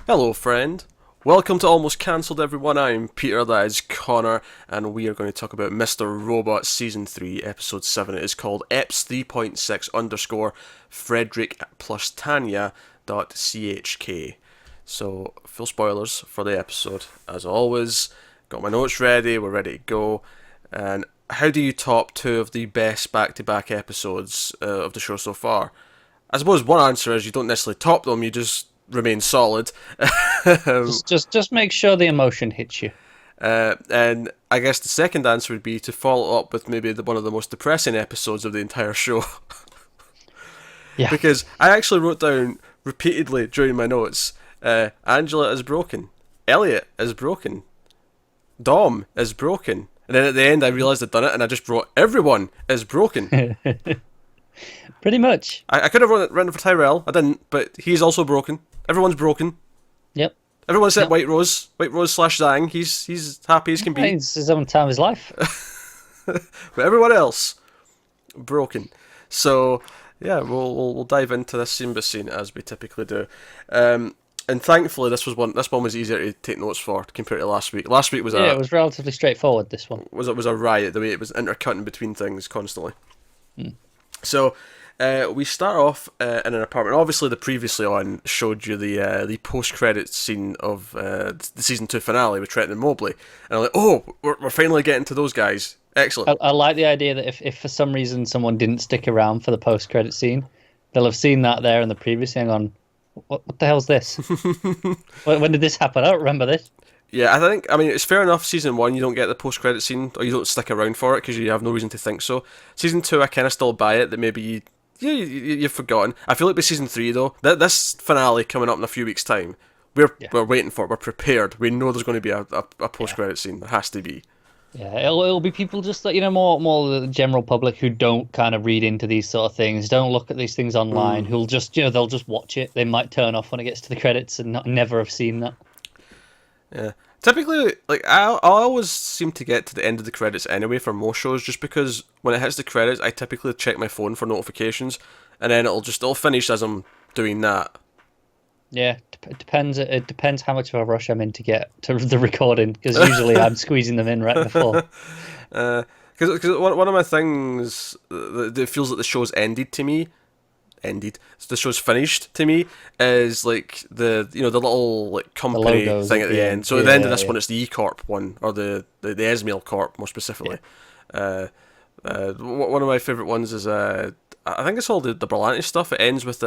Hello, friend. Welcome to Almost Cancelled, everyone. I'm Peter, that is Connor, and we are going to talk about Mr. Robot Season 3, Episode 7. It is called EPS 3.6 underscore Frederick plus Tanya dot chk. So, full spoilers for the episode, as always. Got my notes ready, we're ready to go. And how do you top two of the best back-to-back episodes of the show so far? I suppose one answer is you don't necessarily top them, you just remain solid. Just make sure the emotion hits you. And I guess the second answer would be to follow up with maybe one of the most depressing episodes of the entire show. Yeah. Because I actually wrote down repeatedly during my notes, Angela is broken, Elliot is broken, Dom is broken. And then at the end I realised I'd done it and I just wrote, everyone is broken. Pretty much. I could have written it for Tyrell, I didn't, but he's also broken. Everyone's broken. Yep. Everyone except Yep. White Rose slash Zhang. He's happy as can be. It's his own time of his life. But everyone else broken. So yeah, we'll dive into this scene by scene as we typically do. And thankfully, this one was easier to take notes for compared to last week. Last week was Yeah, it was relatively straightforward, this one. was a riot the way it was intercutting between things constantly. So we start off in an apartment. Obviously, the previously on showed you the post credits scene of the season 2 finale with Trenton and Mobley, and I'm like, oh, we're finally getting to those guys. Excellent. I like the idea that if for some reason someone didn't stick around for the post-credit scene, they'll have seen that there in the previous thing on, what the hell's this? When did this happen? I don't remember this. Yeah, I mean, it's fair enough. Season 1, you don't get the post-credit scene, or you don't stick around for it because you have no reason to think so. Season 2, I kind of still buy it that maybe you've forgotten. I feel like with season 3 though, this finale coming up in a few weeks' time, we're waiting for it. We're prepared. We know there's going to be a post-credit scene. There has to be. Yeah, it'll be people just that, more the general public who don't kind of read into these sort of things, don't look at these things online, who'll just, they'll just watch it. They might turn off when it gets to the credits and never have seen that. Yeah. Typically, like I always seem to get to the end of the credits anyway for most shows, just because when it hits the credits, I typically check my phone for notifications, and then it'll finish as I'm doing that. Yeah, it depends. It depends how much of a rush I'm in to get to the recording, because usually I'm squeezing them in right before. Because one of my things that feels like the show's the show's finished to me is like the little like company logos thing at the end. So at the end of this one, yeah. it's the E Corp one, or the Esmail Corp more specifically. One of my favorite ones is I think it's all the Berlanti stuff. It ends with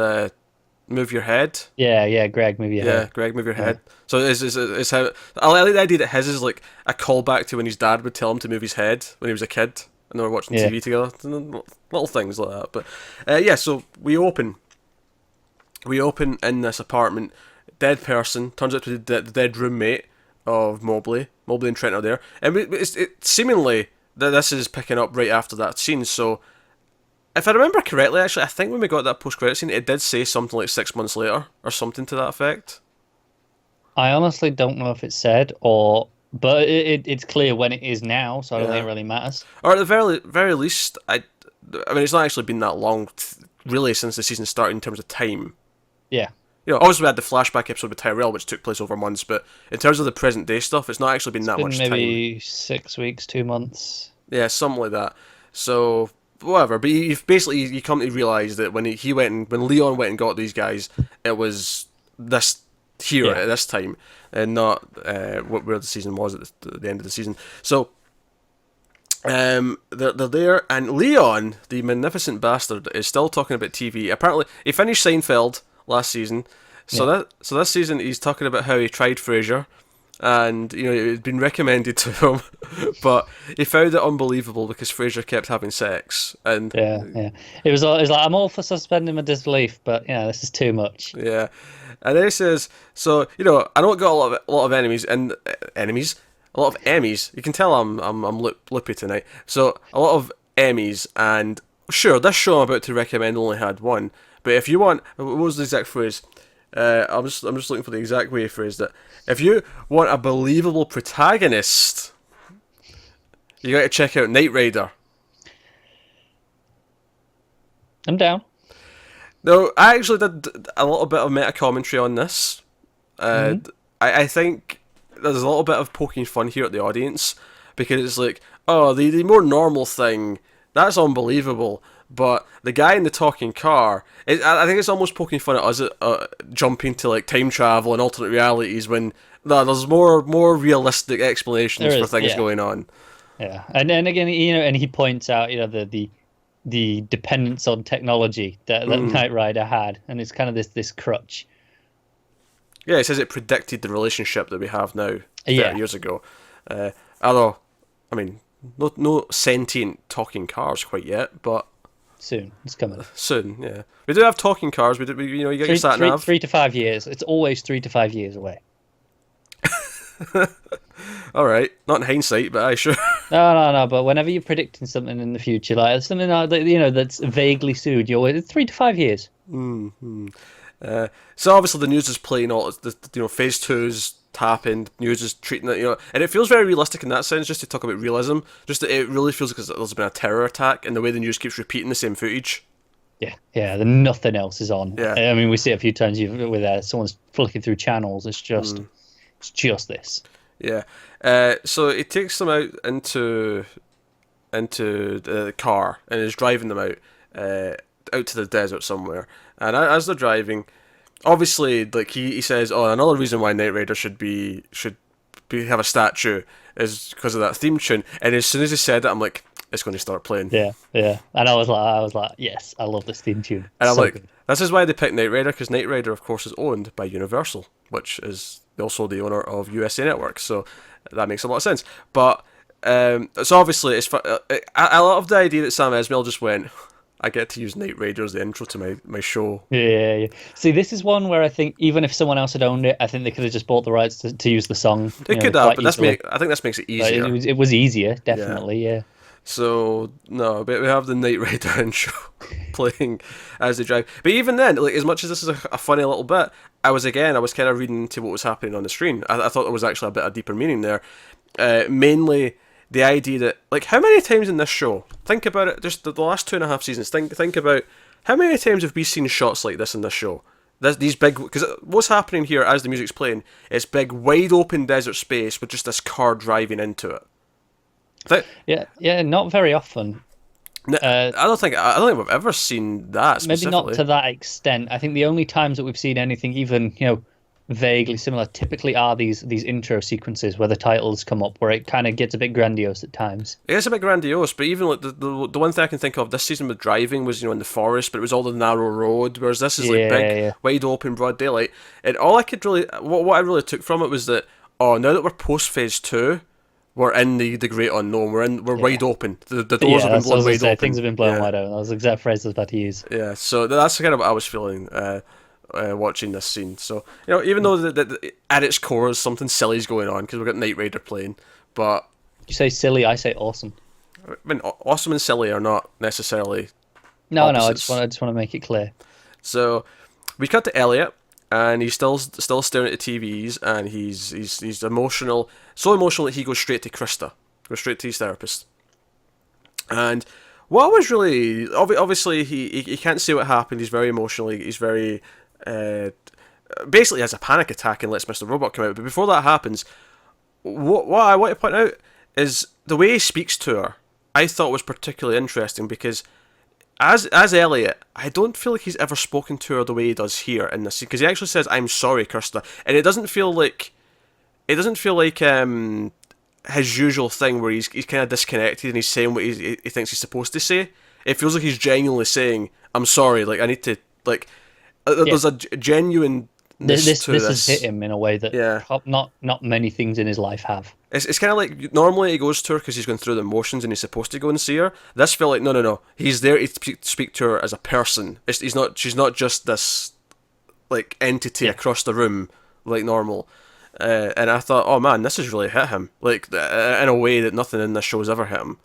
move your head. Yeah, Greg, maybe. Yeah, Greg, move your head. So it's how I like the idea that his is like a callback to when his dad would tell him to move his head when he was a kid and they were watching TV together. Little things like that. But yeah, so we open in this apartment. Dead person turns out to be the dead roommate of Mobley. Mobley and Trent are there, and it seemingly that this is picking up right after that scene. So if I remember correctly, actually, I think when we got that post-credit scene, it did say something like 6 months later or something to that effect. I honestly don't know if it's said but it's clear when it is now, so I don't think it really matters. Or at the very least, I mean, it's not actually been that long, really, since the season started in terms of time. Yeah. Obviously we had the flashback episode with Tyrell, which took place over months, but in terms of the present day stuff, it's not actually been that much time. Maybe 6 weeks, 2 months. Yeah, something like that. So whatever, but you come to realise that when when Leon went and got these guys, it was this here at this time, and not where the season was at the end of the season. So they're there, and Leon, the magnificent bastard, is still talking about TV. Apparently, he finished Seinfeld last season, so this season he's talking about how he tried Frasier, and it had been recommended to him, but he found it unbelievable because Frasier kept having sex, and Yeah. It was like, I'm all for suspending my disbelief, but this is too much. yeah. And then he says, so I don't got a lot of enemies and a lot of Emmys. You can tell I'm lippy tonight. So a lot of Emmys, and sure, this show I'm about to recommend only had one. But if you want, what was the exact phrase? I'm just looking for the exact way he phrased it. If you want a believable protagonist, you got to check out Knight Rider. I'm down. No, I actually did a little bit of meta commentary on this, Mhm. I think there's a little bit of poking fun here at the audience, because it's like, oh, the more normal thing, that's unbelievable. But the guy in the talking car, I think it's almost poking fun at us jumping to like time travel and alternate realities when no, there's more realistic explanations There for is, things yeah, going on. yeah, and then again, and he points out, the dependence on technology that Knight Rider had, and it's kind of this crutch. Yeah, it says it predicted the relationship that we have now 30 Yeah, years ago. Although, I mean, no sentient talking cars quite yet, but soon it's coming. soon, yeah. We do have talking cars. You get your sat nav. 3 to 5 years. It's always 3 to 5 years away. All right, not in hindsight, but I sure. No. But whenever you're predicting something in the future, like something that's vaguely soon, you're always 3 to 5 years. So obviously the news is playing all the phase two's happened. News is treating it, and it feels very realistic in that sense. Just to talk about realism, just that it really feels like there's been a terror attack, and the way the news keeps repeating the same footage. Yeah. Nothing else is on. Yeah. I mean, we see it a few times with someone's flicking through channels. It's just this. Yeah. So it takes them out into the car and is driving them out to the desert somewhere. And as they're driving, obviously, like he says, oh, another reason why Knight Rider should have a statue is because of that theme tune. And as soon as he said that, I'm like, it's going to start playing. Yeah. And I was like, yes, I love this theme tune. And I'm So like, good. this is why they picked Knight Rider, because Knight Rider, of course, is owned by Universal, which is also the owner of USA Network. So that makes a lot of sense. But so obviously, I love the idea that Sam Esmail just went, I get to use Knight Rider as the intro to my show. Yeah. See, this is one where I think even if someone else had owned it, I think they could have just bought the rights to use the song. It could have, but I think this makes it Like, easier. it was easier, definitely. Yeah. So no, but we have the Knight Rider intro playing as they drive. But even then, like as much as this is a funny little bit, I was kind of reading into what was happening on the screen. I thought there was actually a bit of deeper meaning there. Mainly the idea that, like, how many times in this show? Think about it. Just the last 2.5 seasons. Think about how many times have we seen shots like this in this show? These big, because what's happening here as the music's playing? It's big, wide open desert space with just this car driving into it. Yeah. Not very often. I don't think we've ever seen that Maybe not specifically. to that extent. I think the only times that we've seen anything even vaguely similar typically are these intro sequences where the titles come up, where it kind of gets a bit grandiose at times. It is a bit grandiose, but even like the one thing I can think of this season with driving was in the forest, but it was all the narrow road, whereas this is like big, wide open, broad daylight. And all I could really, what I really took from it was that, oh, now that we're post phase two, we're in the great unknown. We're wide open. The doors have been blown wide open. Things have been blown wide open. That was the exact phrase I was about to use. Yeah, so that's kind of what I was feeling watching this scene. So even though at its core is something silly's going on because we've got Knight Rider playing, but You say silly, I say awesome. I mean, awesome and silly are not necessarily No, opposites. I just want to make it clear. So we cut to Elliot, and he's still staring at the TVs, and he's emotional, so emotional that he goes straight to Krista, goes straight to his therapist. And what was really obviously he can't see what happened. He's very emotional. He's very basically has a panic attack and lets Mr. Robot come out. But before that happens, what I want to point out is the way he speaks to her. I thought was particularly interesting because as Elliot, I don't feel like he's ever spoken to her the way he does here in this scene, because he actually says, "I'm sorry, Krista," and it doesn't feel like his usual thing where he's kind of disconnected and he's saying what he thinks he's supposed to say. It feels like he's genuinely saying, "I'm sorry, like I need to like." There's a genuine. This has hit him in a way that not many things in his life have. It's kind of like normally he goes to her because he's going through the motions and he's supposed to go and see her. This felt like no. He's there to speak to her as a person. She's not just this like entity across the room like normal. And I thought, oh man, this has really hit him like in a way that nothing in this show has ever hit him.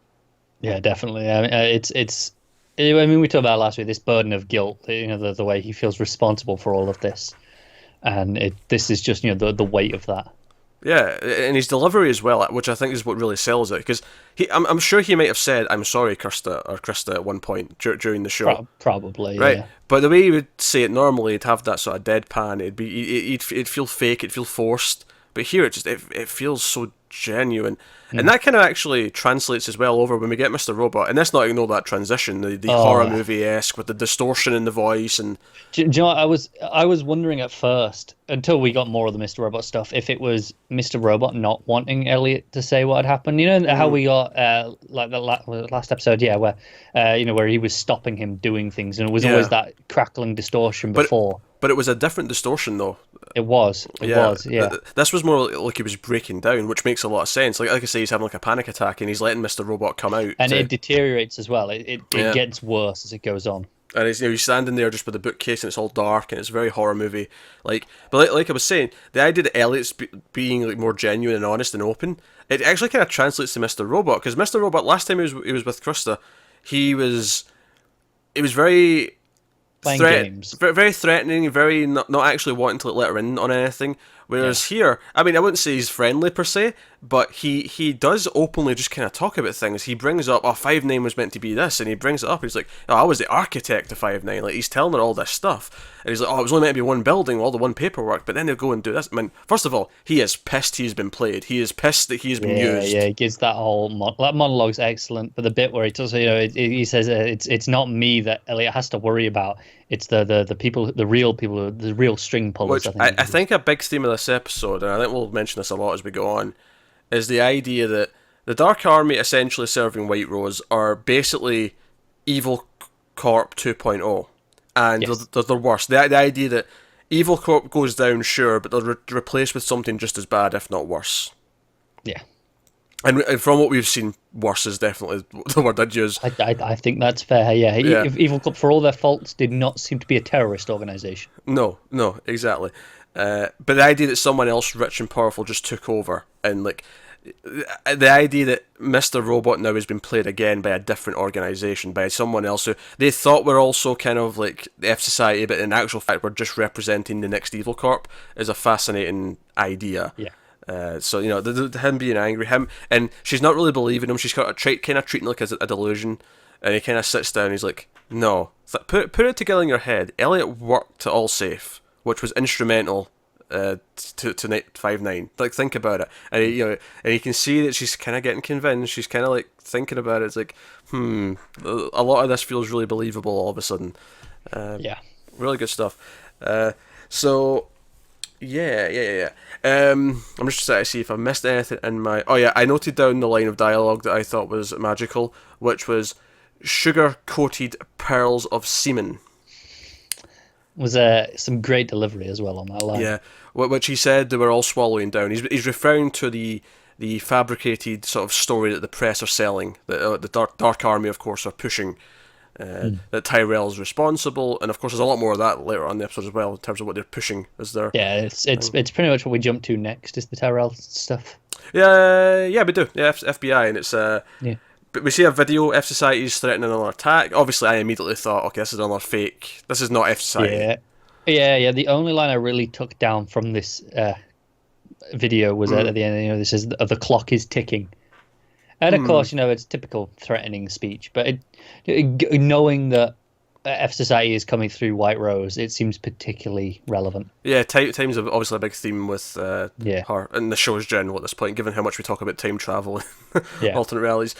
Yeah, definitely. I mean, it's. I mean, we talked about it last week. This burden of guilt. The way he feels responsible for all of this. And this is just the weight of that. Yeah, and his delivery as well, which I think is what really sells it, because I'm sure he might have said, "I'm sorry, Krista," at one point during the show, Probably, right? yeah. But the way he would say it normally, he'd have that sort of deadpan. It'd feel fake, it'd feel forced. But here, it feels so genuine, and Mm. that kind of actually translates as well over when we get Mr. Robot. And let's not ignore that transition, the Oh, horror yeah. movie esque with the distortion in the voice and Do you know what? I was wondering at first, until we got more of the Mr. Robot stuff, if it was Mr. Robot not wanting Elliot to say what had happened. You know how we got like the last episode, yeah, where where he was stopping him doing things, and it was always yeah. that crackling distortion But before. but it was a different distortion though. It was, Yeah, yeah. this was more like he was breaking down, which makes a lot of sense. Like I say, he's having like a panic attack, and he's letting Mr. Robot come out. And it deteriorates as well. It Yeah. gets worse as it goes on. And he's standing there just with the bookcase, and it's all dark, and it's a very horror movie. But like I was saying, the idea that Elliot's being like more genuine and honest and open, it actually kind of translates to Mr. Robot, because Mr. Robot last time he was with Krista, he was very Playing games. very threatening, very not actually wanting to let her in on anything. Whereas here, I mean, I wouldn't say he's friendly per se, but he does openly just kind of talk about things. He brings up, oh, 5'9" was meant to be this, and he brings it up. He's like, oh, I was the architect of 5'9". Like, he's telling her all this stuff. And he's like, oh, it was only meant to be one building, all the one paperwork, but then they'll go and do this. I mean, first of all, he is pissed he's been played. He is pissed that he's been used. Yeah, he gives that whole that monologue's excellent. But the bit where he does, he says it's not me that Elliot has to worry about. It's the people, the real people, the real string pullers. Which I think a big theme of this episode, and I think we'll mention this a lot as we go on, is the idea that the Dark Army essentially serving White Rose are basically Evil Corp 2.0, and Yes. they're worse. The idea that Evil Corp goes down, sure, but they're replaced with something just as bad, if not worse. Yeah. And from what we've seen, worse is definitely the word I'd use. I think that's fair. Yeah, Yeah. Evil Club, for all their faults, did not seem to be a terrorist organization. No, exactly. But the idea that someone else rich and powerful just took over, and like the idea that Mr. Robot now has been played again by a different organization, by someone else who they thought were also kind of like the F Society, but in actual fact were just representing the next Evil Corp, is a fascinating idea. Yeah. So him being angry, and she's not really believing him. She's kind of treating it like a delusion, and he kind of sits down. And he's like, "No, put it together in your head. Elliot worked to All Safe, which was instrumental to 5'9". Like, think about it." And and you can see that she's kind of getting convinced. She's kind of like thinking about it. It's like, a lot of this feels really believable all of a sudden. Yeah. Really good stuff. So. Yeah. I'm just trying to see if I missed anything in my. Oh yeah, I noted down the line of dialogue that I thought was magical, which was sugar-coated pearls of semen. Was some great delivery as well on that line. Yeah, which he said they were all swallowing down. He's referring to the fabricated sort of story that the press are selling, that the Dark Army, of course, are pushing. That Tyrell's responsible, and of course there's a lot more of that later on in the episode as well in terms of what they're pushing as their. Yeah, it's pretty much what we jump to next is the Tyrell stuff. Yeah, we do. Yeah, FBI, and it's Yeah. But we see a video. F Society's threatening another attack. Obviously, I immediately thought, okay, this is another fake. This is not F Society. Yeah. The only line I really took down from this video was at the end. This is the clock is ticking. And of course, it's typical threatening speech, but knowing that F Society is coming through White Rose, it seems particularly relevant. Yeah, time's obviously a big theme with her and the show's general at this point, given how much we talk about time travel and alternate realities.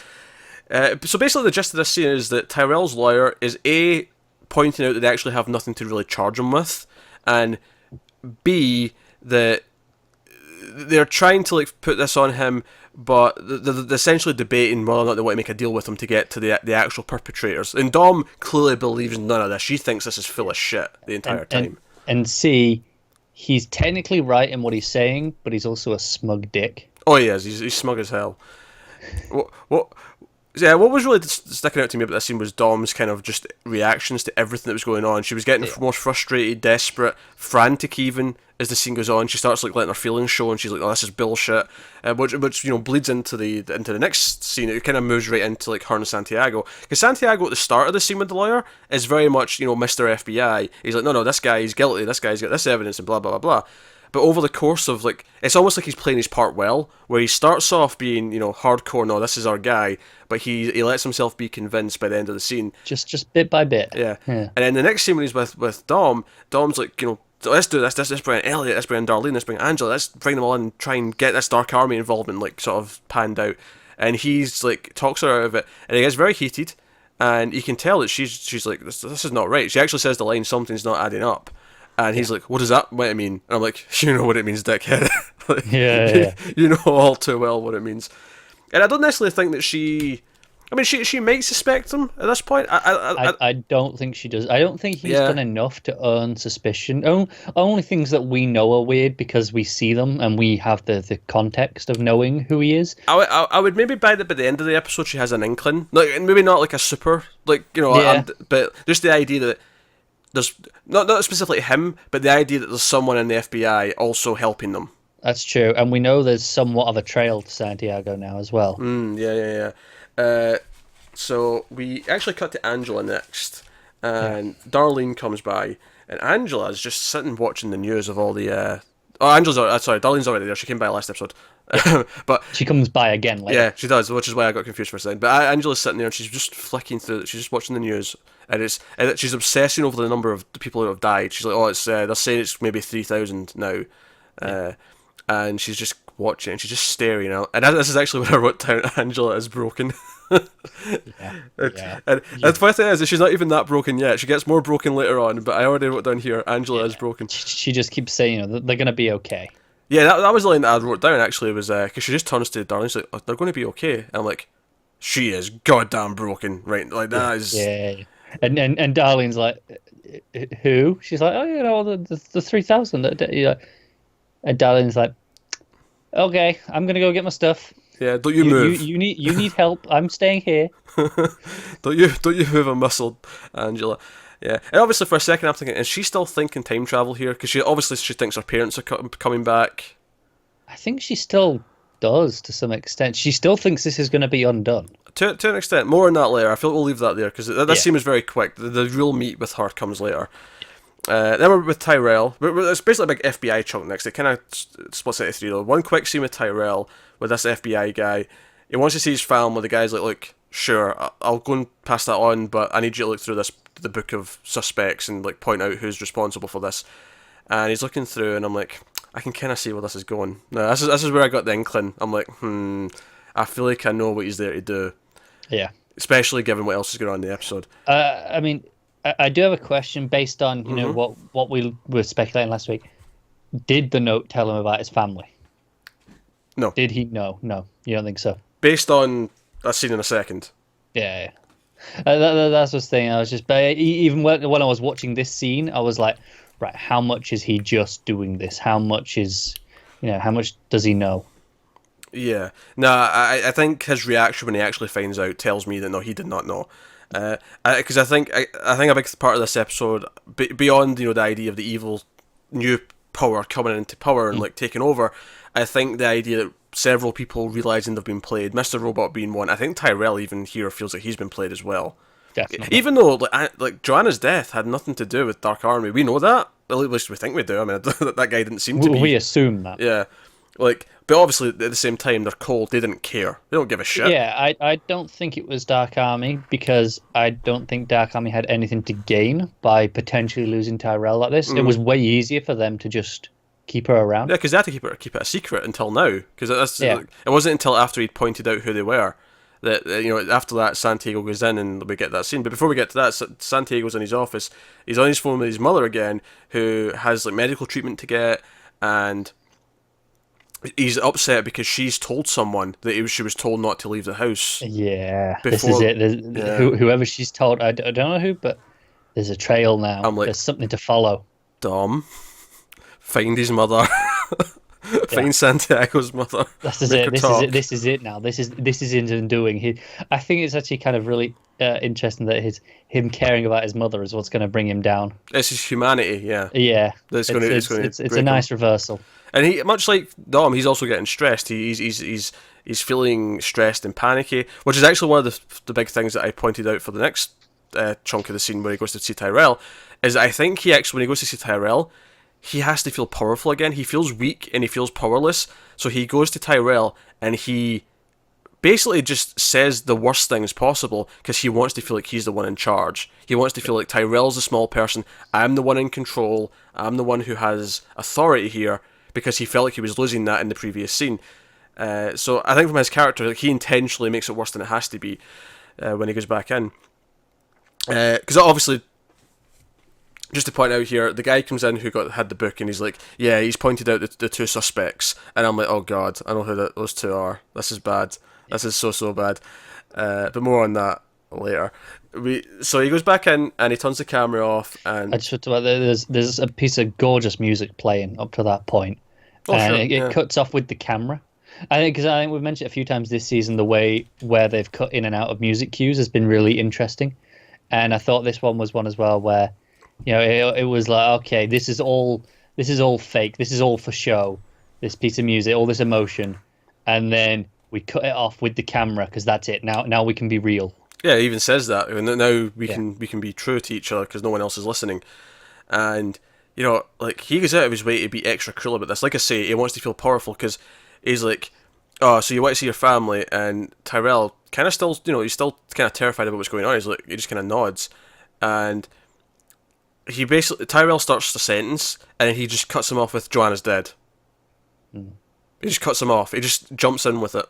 So basically the gist of this scene is that Tyrell's lawyer is A, pointing out that they actually have nothing to really charge him with, and B, that they're trying to like put this on him, but they're essentially debating whether or not they want to make a deal with him to get to the actual perpetrators. And Dom clearly believes none of this. She thinks this is full of shit the entire time. And C, he's technically right in what he's saying, but he's also a smug dick. Oh, he is. He's smug as hell. What was really sticking out to me about this scene was Dom's kind of just reactions to everything that was going on. She was getting more frustrated, desperate, frantic even as the scene goes on. She starts like letting her feelings show, and she's like, "Oh, this is bullshit," which bleeds into the next scene. It kind of moves right into like her and Santiago, because Santiago at the start of the scene with the lawyer is very much Mr. FBI. He's like, "No, this guy is guilty. This guy's got this evidence," and blah blah blah blah. but over the course of like, it's almost like he's playing his part well, where he starts off being, hardcore, no, this is our guy, but he lets himself be convinced by the end of the scene. Just bit by bit. Yeah. And then the next scene when he's with Dom's like, let's do this, let's bring in Elliot, let's bring in Darlene, let's bring in Angela, let's bring them all in and try and get this Dark Army involvement like sort of panned out. And he's like talks her out of it, and he gets very heated, and you can tell that she's like, this is not right. She actually says the line, something's not adding up. And he's like, what does that might mean? And I'm like, you know what it means, dickhead. Like, yeah. You know all too well what it means. And I don't necessarily think that she might suspect him at this point. I don't think she does. I don't think he's done enough to earn suspicion. Only things that we know are weird because we see them and we have the context of knowing who he is. I would maybe buy that by the end of the episode she has an inkling. Like, maybe not like a super, like, but just the idea that there's, not specifically him, but the idea that there's someone in the FBI also helping them. That's true. And we know there's somewhat of a trail to Santiago now as well. Yeah. So we actually cut to Angela next, and Darlene comes by, and Angela is just sitting watching the news of all the. Darlene's already there. She came by last episode, but she comes by again later. Yeah, she does, which is why I got confused for a second. But Angela's sitting there and she's just flicking through. She's just watching the news, and she's obsessing over the number of the people who have died. She's like, oh, it's they're saying it's maybe 3,000 now, and she's just watching and she's just staring out. And this is actually what I wrote down. Angela is broken. And the funny thing is that she's not even that broken yet. She gets more broken later on, but I already wrote down here, Angela is broken. She just keeps saying, they're going to be okay. Yeah, that was the line that I wrote down, actually, was because she just turns to Darlene and she's like, oh, they're going to be okay. And I'm like, she is goddamn broken, right? Like, that is... Yeah. And Darlene's like, who? She's like, oh, the 3,000. And Darlene's like, okay, I'm going to go get my stuff. Yeah, don't you move. You need help. I'm staying here. Don't you move a muscle, Angela. Yeah, and obviously for a second I'm thinking, is she still thinking time travel here? Because she thinks her parents are coming back. I think she still does to some extent. She still thinks this is going to be undone. To an extent. More on that later. I feel we'll leave that there, because that scene was very quick. The real meat with her comes later. Then we're with Tyrell. It's basically a big FBI chunk next. It kind of splits into three though. One quick scene with Tyrell, with this FBI guy. He wants to see his family. The guy's like, look, sure, I'll go and pass that on, but I need you to look through the book of suspects and like point out who's responsible for this. And he's looking through, and I'm like, I can kind of see where this is going. Now, this is where I got the inkling. I'm like, I feel like I know what he's there to do. Yeah. Especially given what else is going on in the episode. I mean, I do have a question based on what we were speculating last week. Did the note tell him about his family? No. Did he? No, you don't think so? Based on that scene in a second. Yeah. That's the thing. I was just, even when I was watching this scene, I was like, right, how much is he just doing this? How much does he know? Yeah. No, I think his reaction when he actually finds out tells me that no, he did not know. Because I think a big part of this episode, beyond the idea of the evil new power coming into power and like taking over, I think the idea that several people realizing they've been played, Mr. Robot being one. I think Tyrell even here feels like he's been played as well. Definitely. Even though like Joanna's death had nothing to do with Dark Army, we know that. At least we think we do. I mean, that guy didn't seem to be. We assume that. Yeah. Like, but obviously at the same time they're cold. They didn't care. They don't give a shit. Yeah, I don't think it was Dark Army, because I don't think Dark Army had anything to gain by potentially losing Tyrell like this. It was way easier for them to just keep her around. Yeah, because they had to keep it a secret until now. Because it wasn't until after he'd pointed out who they were that after that Santiago goes in and we get that scene. But before we get to that, Santiago's in his office. He's on his phone with his mother again, who has like medical treatment to get, and he's upset because she's told someone that she was told not to leave the house. Yeah, this is it. Whoever she's told, I don't know who, but there's a trail now. I'm like, there's something to follow. Dom, find his mother. Find Santiago's mother. This is it. This is it now. This is his undoing. I think it's actually kind of really interesting that him caring about his mother is what's going to bring him down. It's his humanity. Yeah. Yeah. It's a nice reversal. And he, much like Dom, he's also getting stressed. He's feeling stressed and panicky, which is actually one of the big things that I pointed out for the next chunk of the scene where he goes to see Tyrell. Is that I think he actually, when he goes to see Tyrell, he has to feel powerful again. He feels weak and he feels powerless. So he goes to Tyrell and he basically just says the worst things possible because he wants to feel like he's the one in charge. He wants to feel like Tyrell's a small person. I'm the one in control. I'm the one who has authority here, because he felt like he was losing that in the previous scene. So I think from his character, like, he intentionally makes it worse than it has to be when he goes back in. Because obviously, just to point out here, the guy comes in who had the book, and he's like, yeah, he's pointed out the two suspects, and I'm like, oh god, I know who those two are. This is bad. This is so bad. But more on that later. So he goes back in and he turns the camera off, and I just there's a piece of gorgeous music playing up to that point, and sure, it cuts off with the camera. I think we've mentioned it a few times this season, the way where they've cut in and out of music cues has been really interesting, and I thought this one was one as well where, you know, it was like, okay, this is all fake, this is all for show, this piece of music, all this emotion, and then we cut it off with the camera because that's it. Now we can be real. Yeah, he even says that. And now we can be true to each other because no one else is listening. And, you know, like, he goes out of his way to be extra cruel about this. Like I say, he wants to feel powerful because he's like, oh, so you want to see your family? And Tyrell kind of still, you know, he's still kind of terrified about what's going on. He's like, he just kind of nods. And Tyrell starts the sentence, and then he just cuts him off with, Joanna's dead. Mm. He just cuts him off. He just jumps in with it.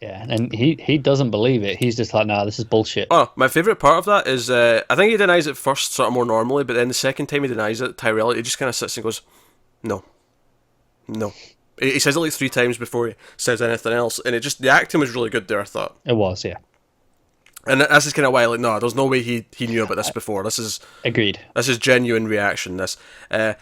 Yeah, and he doesn't believe it. He's just like, nah, this is bullshit. Oh, my favourite part of that is, I think he denies it first, sort of more normally, but then the second time he denies it, Tyrell, he just kind of sits and goes, no. He says it like 3 times before he says anything else, and the acting was really good there, I thought. It was, yeah. And this is kind of why, like, no, there's no way he knew about this before. This is... Agreed. This is genuine reaction, this. That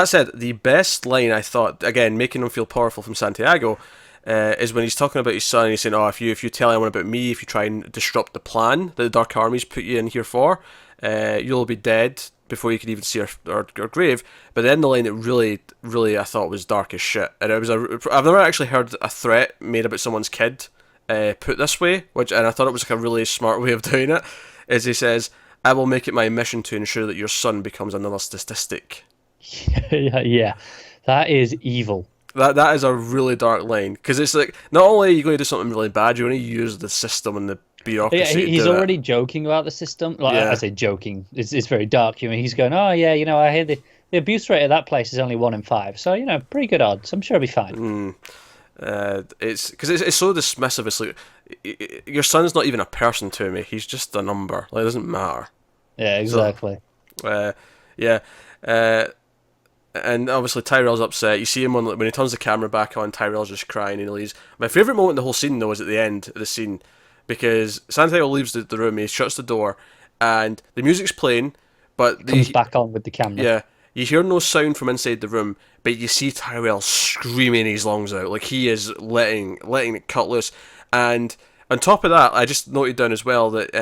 said, the best line, I thought, again, making him feel powerful from Santiago, is when he's talking about his son, and he's saying, oh, if you tell anyone about me, if you try and disrupt the plan that the Dark Army's put you in here for, you'll be dead before you can even see our grave. But then the line that really, really I thought was dark as shit, and it was I've never actually heard a threat made about someone's kid put this way, and I thought it was like a really smart way of doing it, is he says, I will make it my mission to ensure that your son becomes another statistic. Yeah, that is evil. That is a really dark line, because it's like, not only are you going to do something really bad, you're going to use the system and the bureaucracy. Yeah, he's already joking about the system. Like, I say joking, it's very dark. I mean, he's going, oh yeah, you know, I hear the abuse rate of that place is only 1 in 5, so, you know, pretty good odds. I'm sure it'll be fine. It's because it's so dismissive. It's like, your son's not even a person to me. He's just a number. Like, it doesn't matter. Yeah, exactly. So, and obviously Tyrell's upset. You see him when he turns the camera back on, Tyrell's just crying and he leaves. My favourite moment in the whole scene, though, is at the end of the scene, because Santiago leaves the room, he shuts the door, and the music's playing, but it comes back on with the camera. Yeah, you hear no sound from inside the room, but you see Tyrell screaming his lungs out, like he is letting it cut loose. And on top of that, I just noted down as well that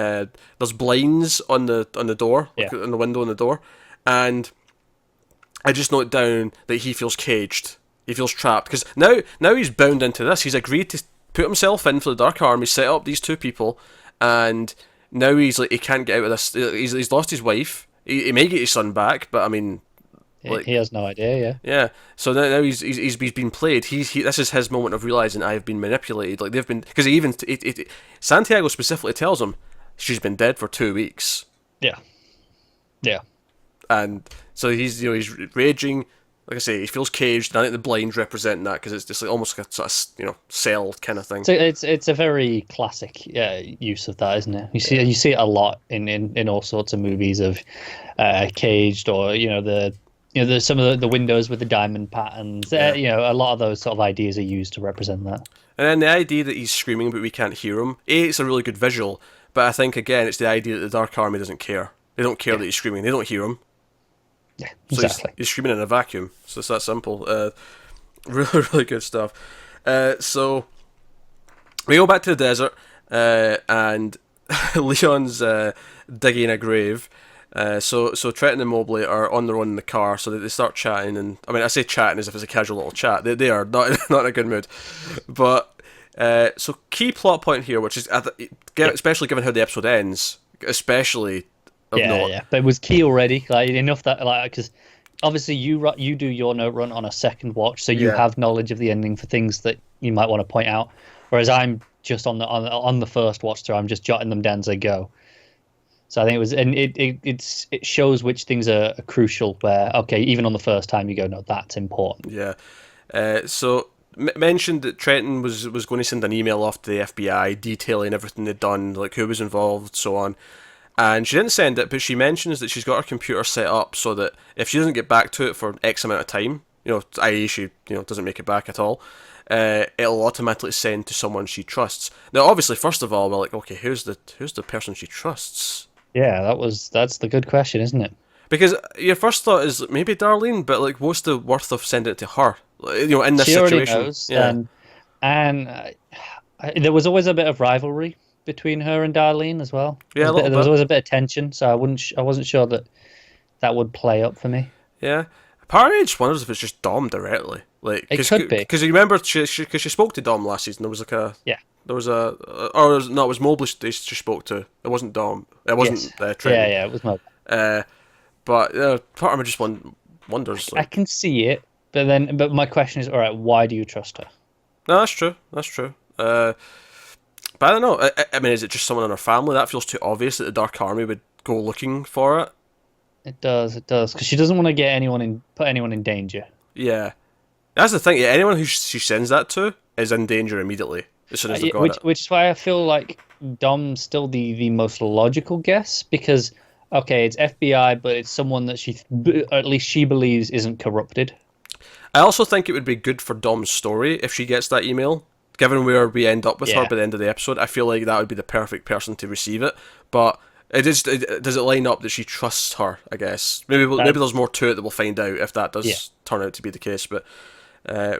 there's blinds on the door, on the window on the door, and I just note down that he feels caged. He feels trapped. Because now he's bound into this. He's agreed to put himself in for the Dark Army, set up these 2 people, and now he's like, he can't get out of this. He's lost his wife. He may get his son back, but I mean... Like, he has no idea, yeah. Yeah, so now he's been played. This is his moment of realising, I have been manipulated. Like, they've been... Because Santiago specifically tells him, she's been dead for 2 weeks. Yeah. Yeah. And so he's raging. Like I say, he feels caged, and I think the blinds represent that, because it's just like almost like a sort of, cell kind of thing. So it's a very classic use of that, isn't it? You see it a lot in all sorts of movies of caged, or some of the windows with the diamond patterns. A lot of those sort of ideas are used to represent that. And then the idea that he's screaming but we can't hear him. It's a really good visual, but I think again it's the idea that the Dark Army doesn't care. They don't care that he's screaming. They don't hear him. Yeah, exactly. So he's screaming in a vacuum. So it's that simple. Really, really good stuff. So we go back to the desert, and Leon's digging a grave. So Trenton and Mobley are on their own in the car, so they start chatting. And I mean, I say chatting as if it's a casual little chat. They are not in a good mood. But so key plot point here, which is especially given how the episode ends, especially. Yeah, but it was key already. Like enough that because obviously you do your note run on a second watch, so you Yeah. have knowledge of the ending for things that you might want to point out. Whereas I'm just on the first watch through, I'm just jotting them down as I go. So I think it was, and it shows which things are crucial. Where okay, even on the first time you go, no, that's important. Yeah. So mentioned that Trenton was going to send an email off to the FBI detailing everything they'd done, like who was involved, so on. And she didn't send it, but she mentions that she's got her computer set up so that if she doesn't get back to it for X amount of time, i.e. she doesn't make it back at all, it'll automatically send to someone she trusts. Now, obviously, first of all, we're like, okay, who's the person she trusts? Yeah, that's the good question, isn't it? Because your first thought is maybe Darlene, but like, what's the worth of sending it to her? In this She already situation, knows, yeah, and there was always a bit of rivalry between her and Darlene as well. yeah, a little There was bit, always a bit of tension, so I wasn't sure that would play up for me. yeah. Part of me just wonders if it's just Dom directly, like, It could be. because you remember she spoke to Dom last season. There was like Yeah. there was a, or it was, no, it was Mobley she spoke to. It wasn't Dom. It wasn't Yes. Trenton. Yeah, it was my. But part of me just wonders. I Like, can see it, but my question is, all right, why do you trust her? no, that's true. That's true. But I don't know. I mean, is it just someone in her family? That feels too obvious that the Dark Army would go looking for it. It does, because she doesn't want to put anyone in danger. Yeah, that's the thing. Yeah, anyone who she sends that to is in danger immediately as soon as they've got it. Which is why I feel like Dom's still the most logical guess, because okay, it's FBI, but it's someone that at least she believes isn't corrupted. I also think it would be good for Dom's story if she gets that email. Given where we end up with her Yeah. by the end of the episode, I feel like that would be the perfect person to receive it. But does it line up that she trusts her? I guess maybe there's more to it that we'll find out if that does turn out to be the case. But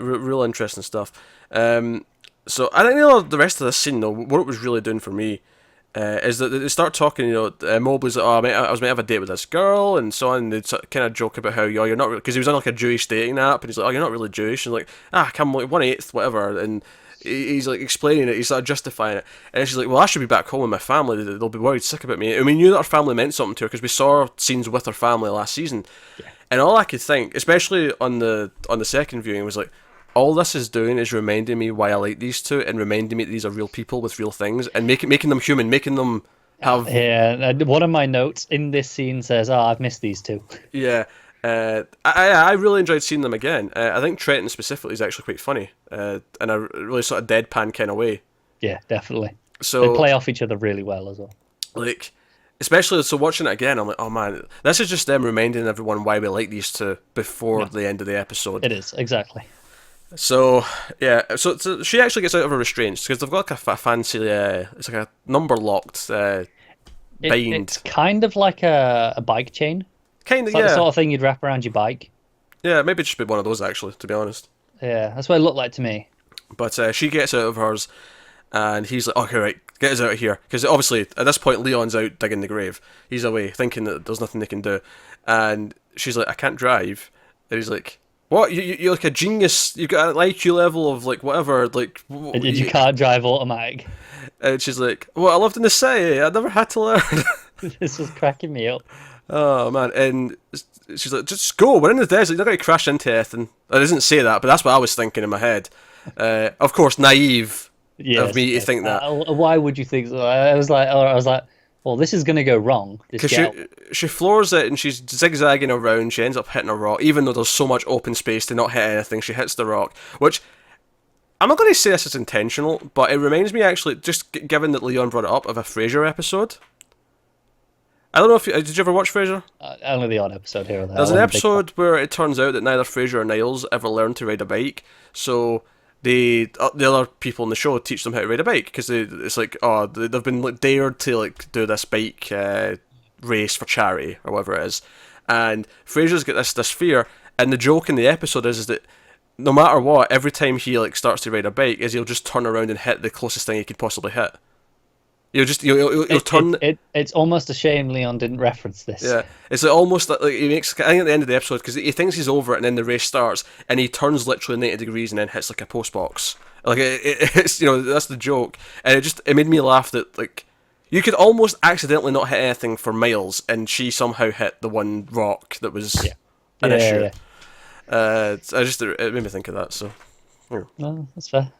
real interesting stuff. So I think the rest of the scene, though, what it was really doing for me is that they start talking. Mobley's like, "Oh, I was meant to have a date with this girl," and so on. And they kind of joke about how, you're not really, because he was on like a Jewish dating app, and he's like, "Oh, you're not really Jewish," and like, come like 1/8, whatever, and he's like explaining it, he's sort of justifying it, and she's like, "Well, I should be back home with my family. They'll be worried sick about me." And we knew that her family meant something to her because we saw scenes with her family last season, and all I could think, especially on the second viewing, was like, all this is doing is reminding me why I like these two, and reminding me that these are real people with real things, and making them human, making them have. Yeah, one of my notes in this scene says, "Oh, I've missed these two." Yeah. I really enjoyed seeing them again. I think Trenton specifically is actually quite funny, in a really sort of deadpan kind of way. Yeah, definitely. So They play off each other really well as well. like, especially so watching it again, I'm like, oh man, this is just them reminding everyone why we like these two before the end of the episode. It is, exactly. So yeah, so she actually gets out of her restraints because they've got like a fancy, it's like a number locked bind. It's kind of like a bike chain. Kind of, It's like yeah. the sort of thing you'd wrap around your bike. Yeah, maybe it should be one of those actually, to be honest. Yeah, that's what it looked like to me. But she gets out of hers, and he's like, okay, right, get us out of here. Because obviously, at this point, Leon's out digging the grave. He's away, thinking that there's nothing they can do. And she's like, I can't drive. And he's like, what? You're like a genius. You've got an IQ level of like whatever. Like You can't drive automatic. And she's like, well, I lived in the city. I never had to learn. This is cracking me up. Oh, man. And she's like, just go. We're in the desert. You're not going to crash into anything. I didn't say that, but that's what I was thinking in my head. Of course, naive of me to think that. Why would you think so? I was like, well, this is going to go wrong. Because she floors it and she's zigzagging around. She ends up hitting a rock, even though there's so much open space to not hit anything. She hits the rock, which I'm not going to say this is intentional, but it reminds me actually, just given that Leon brought it up, of a Frasier episode. I don't know if did you ever watch Frasier? Only the odd episode here or there. There's an episode where it turns out that neither Frasier or Niles ever learned to ride a bike, so the other people in the show teach them how to ride a bike because it's like, oh, they've been like dared to like do this bike race for charity or whatever it is, and Frasier's got this fear, and the joke in the episode is that no matter what, every time he like starts to ride a bike, is he'll just turn around and hit the closest thing he could possibly hit. He'll turn. It's almost a shame Leon didn't reference this. Yeah, it's like almost like he makes. I think at the end of the episode, because he thinks he's over it, and then the race starts, and he turns literally 90 degrees and then hits like a post box. Like it's that's the joke, and it made me laugh that like you could almost accidentally not hit anything for miles, and she somehow hit the one rock that was an issue. Yeah. It made me think of that. So, yeah. No, that's fair.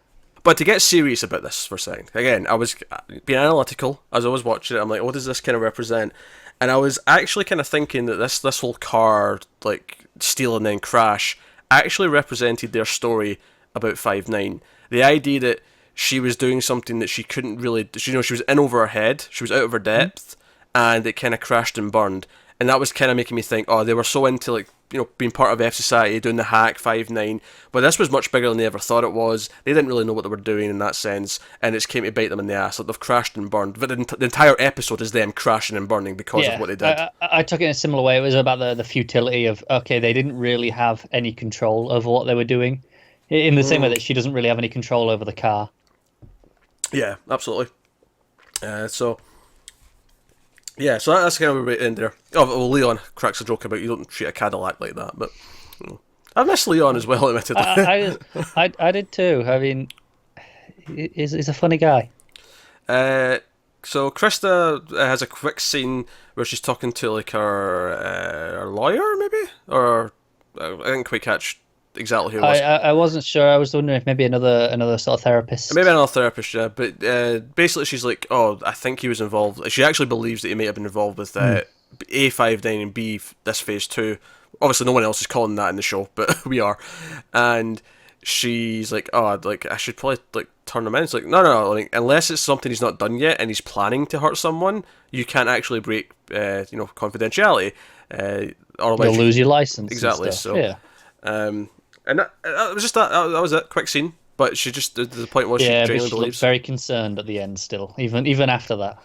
But to get serious about this for a second, again, I was being analytical as I was watching it. I'm like, what does this kind of represent? And I was actually kind of thinking that this whole car, like, steal and then crash, actually represented their story about 5'9". The idea that she was doing something that she couldn't really, she was in over her head, she was out of her depth, and it kind of crashed and burned. And that was kind of making me think, oh, they were so into, like, being part of F Society, doing the hack 5'9", but this was much bigger than they ever thought it was. They didn't really know what they were doing in that sense, and it's came to bite them in the ass. Like, they've crashed and burned. But the entire episode is them crashing and burning because of what they did. I took it in a similar way. It was about the futility of, okay, they didn't really have any control over what they were doing, in the same way that she doesn't really have any control over the car. Yeah, absolutely. So that's kind of where we end there. Oh, well, Leon cracks a joke about you don't treat a Cadillac like that, but I've missed Leon as well, admittedly. I did too. I mean, he's a funny guy. So Krista has a quick scene where she's talking to, like, her lawyer, maybe? Or I didn't quite catch exactly who it was. I wasn't sure. I was wondering if maybe another sort of therapist. Maybe another therapist, yeah. But basically she's like, oh, I think he was involved. She actually believes that he may have been involved with A59 and B, this phase 2. Obviously no one else is calling that in the show, but we are. And she's like, oh, like, I should probably, like, turn him in. It's like, no, like, unless it's something he's not done yet and he's planning to hurt someone, you can't actually break confidentiality, or you'll lose your license. Exactly. So yeah. And that was just that was it. Quick scene, but she just, the point was, she genuinely believes. Very concerned at the end still, even after that.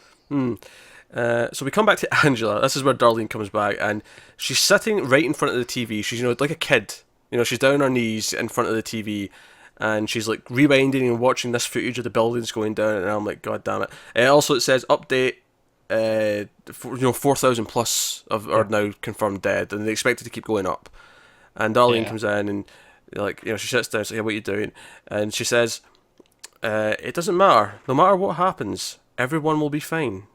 So we come back to Angela. This is where Darlene comes back, and she's sitting right in front of the TV. She's, like a kid. She's down on her knees in front of the TV, and she's, like, rewinding and watching this footage of the buildings going down. And I'm like, God damn it! Also, it says update. 4,000 plus are now confirmed dead, and they expect it to keep going up. And Darlene comes in, and, like, she sits down. It's like, hey, what are you doing? And she says, it doesn't matter. No matter what happens, everyone will be fine.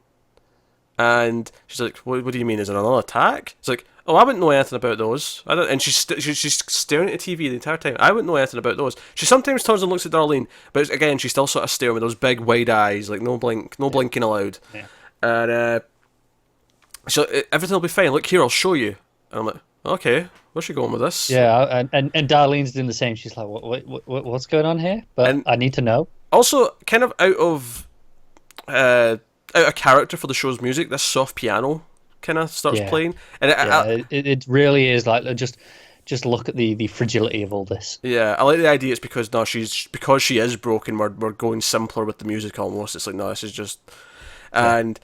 And she's like, what do you mean? Is there another attack? It's like, oh, I wouldn't know anything about those. I don't. And she's staring at the TV the entire time. I wouldn't know anything about those. She sometimes turns and looks at Darlene, but again, she's still sort of staring with those big wide eyes, like no blinking allowed. Yeah. And so everything will be fine. Look here, I'll show you. And I'm like, okay, where's she going with this? Yeah, and Darlene's doing the same. She's like, what's going on here? But I need to know. Also, kind of out of character for the show's music, this soft piano kind of starts playing, and it really is like, just look at the fragility of all this. Yeah, I like the idea. It's because she is broken. We're going simpler with the music almost. It's like, no, this is just, and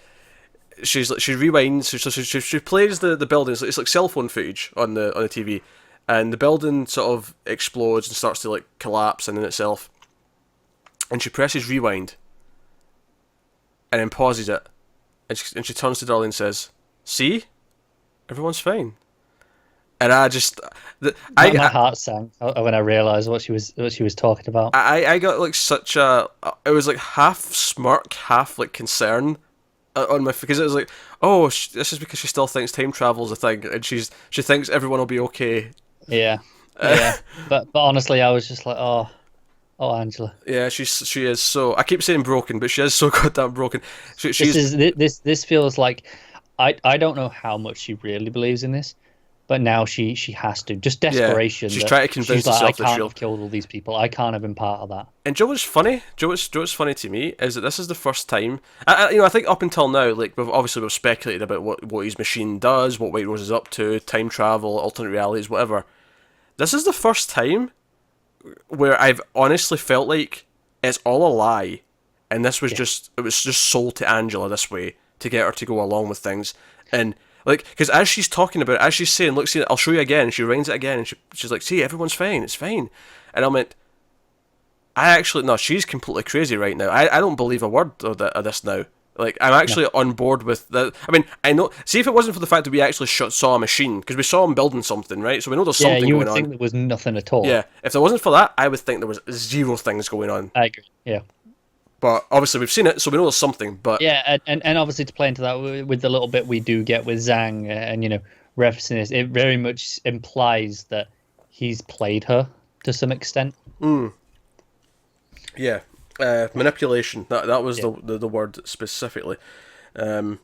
she rewinds. She plays the building. It's like cell phone footage on the TV, and the building sort of explodes and starts to, like, collapse in itself. And she presses rewind, and then pauses it, and she turns to Darlene and says, "See, everyone's fine." And I just, my heart sank when I realised what she was talking about. I got, like, such a, it was like half smirk, half, like, concern on my, because it was like, oh, this is because she still thinks time travel's a thing, and she thinks everyone will be okay. Yeah. But honestly, I was just like, oh, Angela. Yeah, she is so. I keep saying broken, but she is so goddamn broken. This feels like, I don't know how much she really believes in this, but now she has to. Just desperation. Yeah, she's trying to convince herself that I can't have killed all these people. I can't have been part of that. And Joe, what's funny? What's funny to me is that this is the first time. I think up until now, like, we've speculated about what his machine does, what White Rose is up to, time travel, alternate realities, whatever. This is the first time where I've honestly felt like it's all a lie, and this was just sold to Angela this way to get her to go along with things. And, like, because as she's talking about it, as she's saying, look, see, I'll show you again, and she rings it again, and she's like, see, everyone's fine, it's fine. And I went, no, she's completely crazy right now. I don't believe a word of this now. Like, I'm actually on board with that. I mean, I know, see, if it wasn't for the fact that we actually saw a machine, because we saw him building something, right? So we know there's something going on. Yeah, you would think there was nothing at all. Yeah, if there wasn't for that, I would think there was zero things going on. I agree, yeah. But obviously we've seen it, so we know there's something. But yeah, and obviously to play into that with the little bit we do get with Zhang, and referencing this, it very much implies that he's played her to some extent. Yeah, manipulation. That was Yeah. the word specifically. But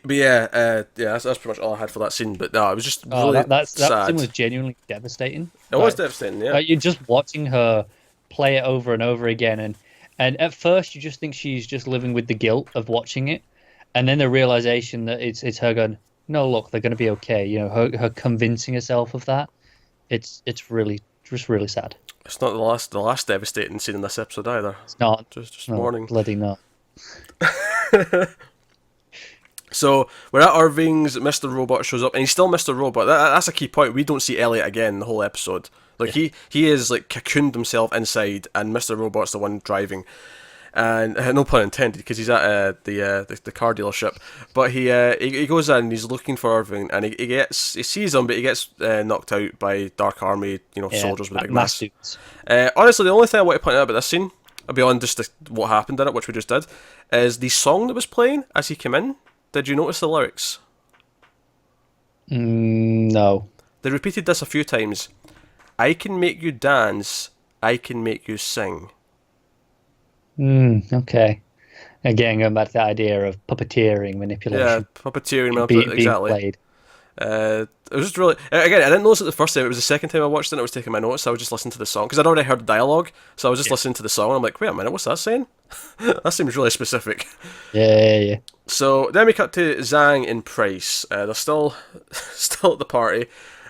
yeah, that's pretty much all I had for that scene. But no, it was just Oh, really that scene sad. was genuinely devastating. It was devastating. Yeah, You're just watching her play it over and over again, and at first you just think she's just living with the guilt of watching it, and then the realization that it's her going, no, look, they're going to be okay. You know, her convincing herself of that. It's really just really sad. it's not the last devastating scene in this episode either. It's not. Just No, warning. bloody not. So we're at Irving's. Mr. Robot shows up, and he's still Mr. Robot. That's a key point. We don't see Elliot again the whole episode. Like he is like cocooned himself inside, and Mr. Robot's the one driving. And no pun intended, because he's at the car dealership. But he goes in, and he's looking for Irving, and he sees him, but he gets knocked out by Dark Army, soldiers with a big mass mask. suits. Honestly, the only thing I want to point out about this scene, beyond just what happened in it, which we just did, is the song that was playing as he came in. Did you notice the lyrics? No. They repeated this a few times. I can make you dance, I can make you sing. Okay. Again, going back to the idea of puppeteering, manipulation. Yeah, puppeteering, being exactly. played. It was just really... Again, I didn't notice it the first time. It was the second time I watched it and I was taking my notes. So I was just listening to the song. Because I'd already heard the dialogue. So I was just listening to the song and I'm like, wait a minute, what's that saying? That seems really specific. Yeah. So then we cut to Zhang and Price. They're still at the party.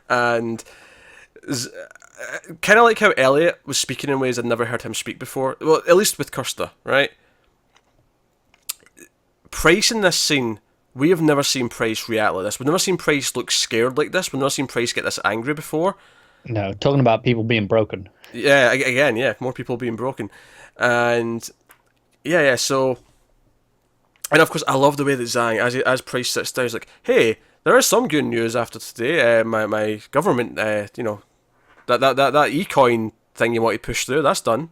And... kind of like how Elliot was speaking in ways I'd never heard him speak before. Well, at least with Kirsta, right? Price in this scene... We have never seen Price react like this. We've never seen Price look scared like this. We've never seen Price get this angry before. No, talking about people being broken. Yeah, again, more people being broken. And, so... And of course, I love the way that Zhang, as Price sits down, he's like, hey, there is some good news after today. My government, that e-coin thing you want to push through, that's done.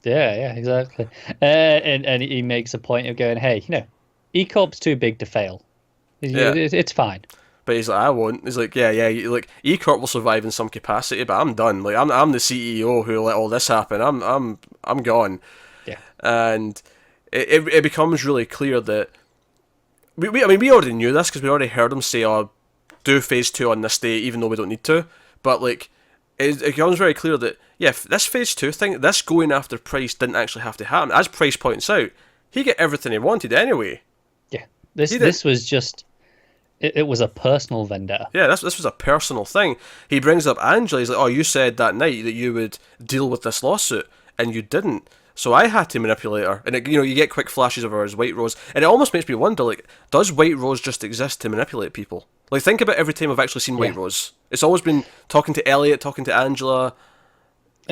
Yeah, exactly. And he makes a point of going, hey, E-Corp's too big to fail. It's fine. But he's like, I won't. He's like, like E-Corp will survive in some capacity, but I'm done. Like I'm the CEO who let all this happen. I'm gone. Yeah. And it becomes really clear that we already knew this because we already heard him say, "Oh, do phase 2 on this day," even though we don't need to. But like, it becomes very clear that this phase 2 thing, this going after Price didn't actually have to happen. As Price points out, he got everything he wanted anyway. Yeah. This was just... It was a personal vendetta. Yeah, this was a personal thing. He brings up Angela. He's like, oh, you said that night that you would deal with this lawsuit, and you didn't. So I had to manipulate her. And, you get quick flashes of her as White Rose. And it almost makes me wonder, like, does White Rose just exist to manipulate people? Like, think about every time I've actually seen White Rose. It's always been talking to Elliot, talking to Angela.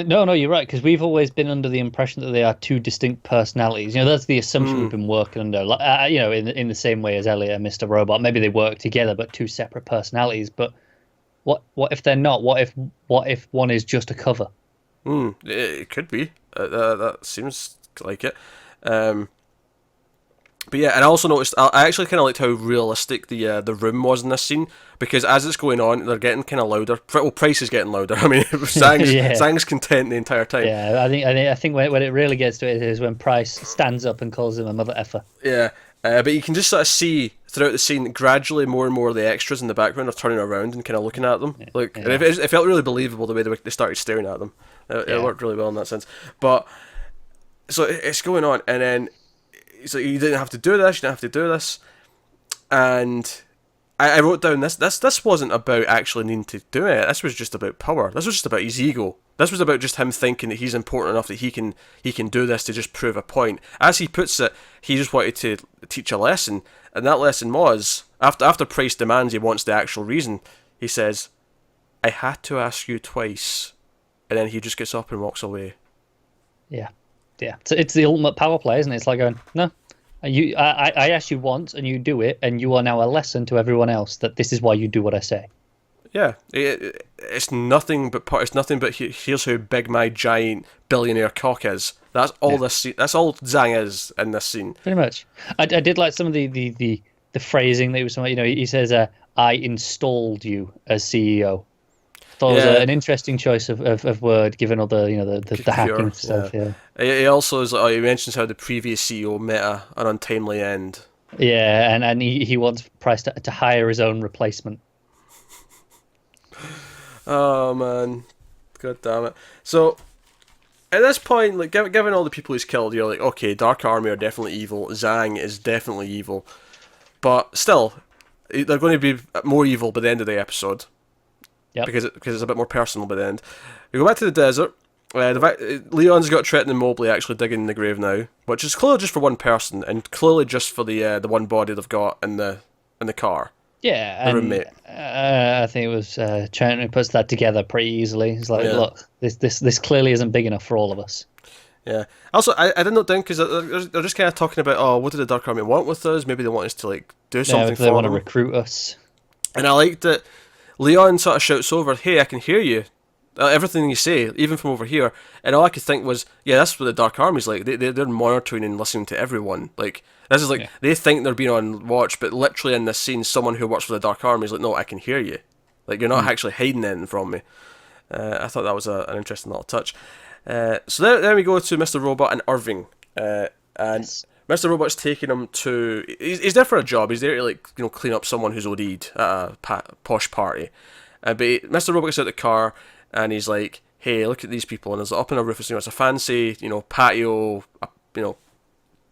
No, you're right, because we've always been under the impression that they are two distinct personalities. That's the assumption we've been working under. In the same way as Elliot and Mr. Robot, maybe they work together, but two separate personalities. But what if they're not? What if one is just a cover? It could be. That seems like it. But yeah, and I also noticed, I actually kind of liked how realistic the room was in this scene, because as it's going on, they're getting kind of louder. Well, Price is getting louder. I mean, Zhang's content the entire time. Yeah, I think when it really gets to it is when Price stands up and calls him a mother effer. Yeah, but you can just sort of see throughout the scene, gradually more and more of the extras in the background are turning around and kind of looking at them. And it felt really believable the way they started staring at them. It worked really well in that sense. But so it's going on, and then he's like, you didn't have to do this, you didn't have to do this. And I wrote down this wasn't about actually needing to do it. This was just about power. This was just about his ego. This was about just him thinking that he's important enough that he can do this to just prove a point. As he puts it, he just wanted to teach a lesson, and that lesson was, after Price demands he wants the actual reason, he says, I had to ask you twice, and then he just gets up and walks away. Yeah. So it's the ultimate power play, isn't it? It's like going, no, I asked you once and you do it, and you are now a lesson to everyone else that this is why you do what I say. Yeah, it's nothing but here's how big my giant billionaire cock is. That's all this scene. That's all Zhang is in this scene. Pretty much. I did like some of the phrasing that he was. He says, I installed you as CEO. Thought it was Yeah, an interesting choice of word, given all the the Cure. hacking Yeah. stuff. Yeah, He also is. He mentions how the previous CEO met an untimely end. yeah, and he wants Price to hire his own replacement. Oh man, god damn it. So at this point, like given all the people he's killed, you're like, okay, Dark Army are definitely evil. Zhang is definitely evil, but still, they're going to be more evil by the end of the episode Yep. because it's a bit more personal by the end. We go back to the desert. Leon's got Trenton and Mobley actually digging in the grave now, which is clearly just for one person and clearly just for the one body they've got in the car, Yeah, the and roommate. I think it was Trent who puts that together pretty easily. He's like, Yeah. look, this clearly isn't big enough for all of us. Yeah. Also, I didn't note down because they're just kind of talking about, oh, what did the Dark Army want with us? Maybe they want us to like do Yeah, something they for want to them. recruit us. And I liked that Leon sort of shouts over, "Hey, I can hear you. Everything you say, even from over here." And all I could think was, yeah, that's what the Dark Army's like. They're monitoring and listening to everyone. Like this is like Yeah. they think they're being on watch, but literally in this scene, someone who works for the Dark Army is like, "No, I can hear you. Like you're not actually hiding anything from me." I thought that was an interesting little touch. So then we go to Mr. Robot and Irving, and Yes. Mr. Robot's taking him to. He's there for a job. He's there to clean up someone who's OD'd at a posh party. Mr. Robot gets out the car and he's like, "Hey, look at these people!" And there's up in a roof. It's a fancy patio, party.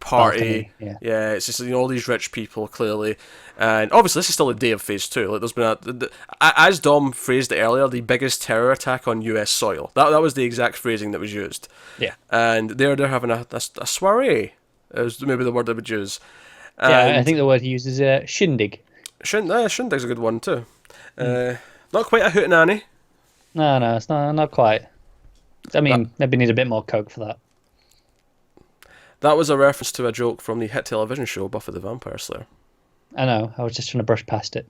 Balcony, yeah. Yeah, it's just all these rich people clearly, and obviously this is still the day of Phase 2. Like there's been as Dom phrased it earlier, the biggest terror attack on U.S. soil. That was the exact phrasing that was used. Yeah. And they're having a soiree. Is maybe the word I would use. Yeah, I And think the word he uses is shindig. Shindig's a good one too. Not quite a hootenanny. No, it's not quite. I mean, maybe need a bit more coke for that. That was a reference to a joke from the hit television show Buffy the Vampire Slayer. I know. I was just trying to brush past it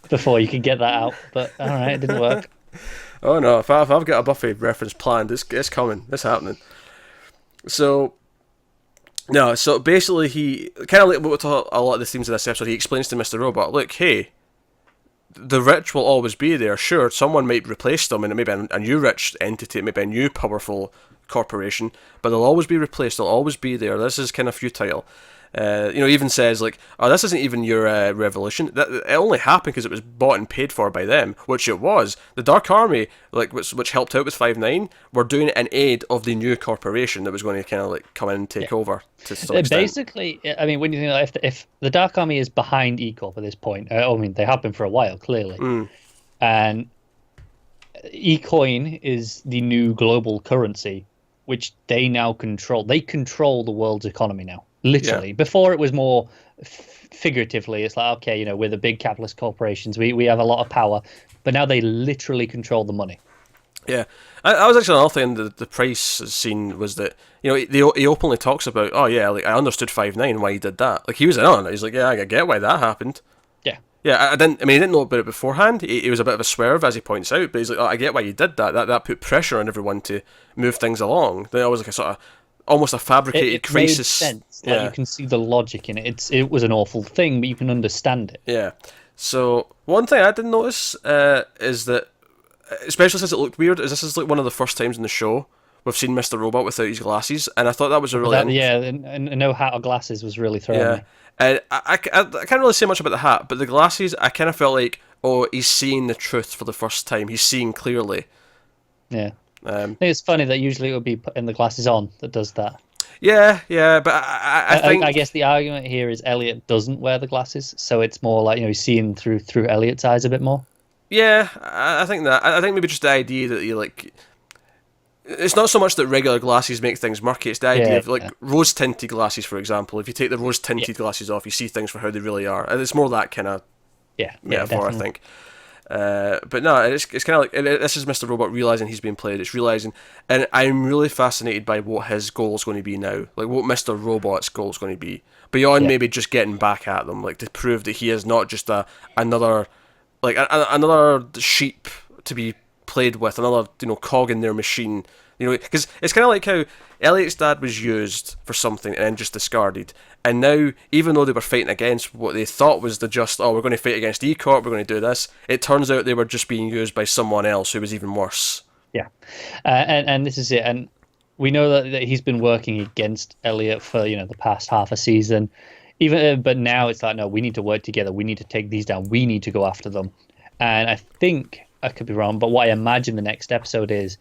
before you could get that out, but all right, it didn't work. Oh no! If I've got a Buffy reference planned, it's coming. It's happening. So, no. So basically, he kind of like what a lot of the themes of this episode. He explains to Mr. Robot, "Look, hey, the rich will always be there. Sure, someone might replace them, and it may be a new rich entity, it may be a new powerful corporation, but they'll always be replaced. They'll always be there. This is kind of futile." Even says like, "Oh, this isn't even your revolution. It only happened because it was bought and paid for by them, which it was. The Dark Army, like which helped out with 5-9, were doing it in aid of the new corporation that was going to kind of like come in and take over to some extent." Basically, I mean, when you think if the Dark Army is behind E-Corp at this point, I mean, they have been for a while, clearly, and E-Coin is the new global currency, which they now control. They control the world's economy now. Literally. Yeah. Before it was more figuratively. It's like, okay, we're the big capitalist corporations. We have a lot of power. But now they literally control the money. Yeah, I was actually another thing. The Price scene was that he openly talks about, oh yeah, like I understood 5-9 why he did that. Like he was in on it. He's like, yeah, I get why that happened. Yeah. Yeah, I didn't. I mean, he didn't know about it beforehand. He was a bit of a swerve, as he points out. But he's like, oh, I get why you did that. That put pressure on everyone to move things along. Then it was like a sort of almost a fabricated It crisis. made sense. Like, you can see the logic in it. It was an awful thing, but you can understand it. Yeah. So one thing I didn't notice is that, especially since it looked weird, is this is like one of the first times in the show we've seen Mr. Robot without his glasses, and I thought that was a really and no hat or glasses was really throwing me. And I can't really say much about the hat, but the glasses, I kind of felt like, oh, he's seeing the truth for the first time. He's seeing clearly. Yeah. I think it's funny that usually it would be putting the glasses on that does that. Yeah, but I think... I guess the argument here is Elliot doesn't wear the glasses, so it's more like, he's seeing through Elliot's eyes a bit more. Yeah, I think that. I think maybe just the idea that you like... It's not so much that regular glasses make things murky, it's the idea of like rose-tinted glasses, for example. If you take the rose-tinted glasses off, you see things for how they really are. And it's more that kind of metaphor, I think. But no, it's kind of like this is Mr. Robot realizing he's being played. It's realizing, and I'm really fascinated by what his goal is going to be now, like what Mr. Robot's goal is going to be beyond maybe just getting back at them, like to prove that he is not just another sheep to be played with, another cog in their machine You know, because it's kind of like how Elliot's dad was used for something and then just discarded. And now, even though they were fighting against what they thought was the just, oh, we're going to fight against E-Corp, we're going to do this, it turns out they were just being used by someone else who was even worse. Yeah, and this is it. And we know that he's been working against Elliot for the past half a season. But now it's like, no, we need to work together. We need to take these down. We need to go after them. And I think I could be wrong, but what I imagine the next episode is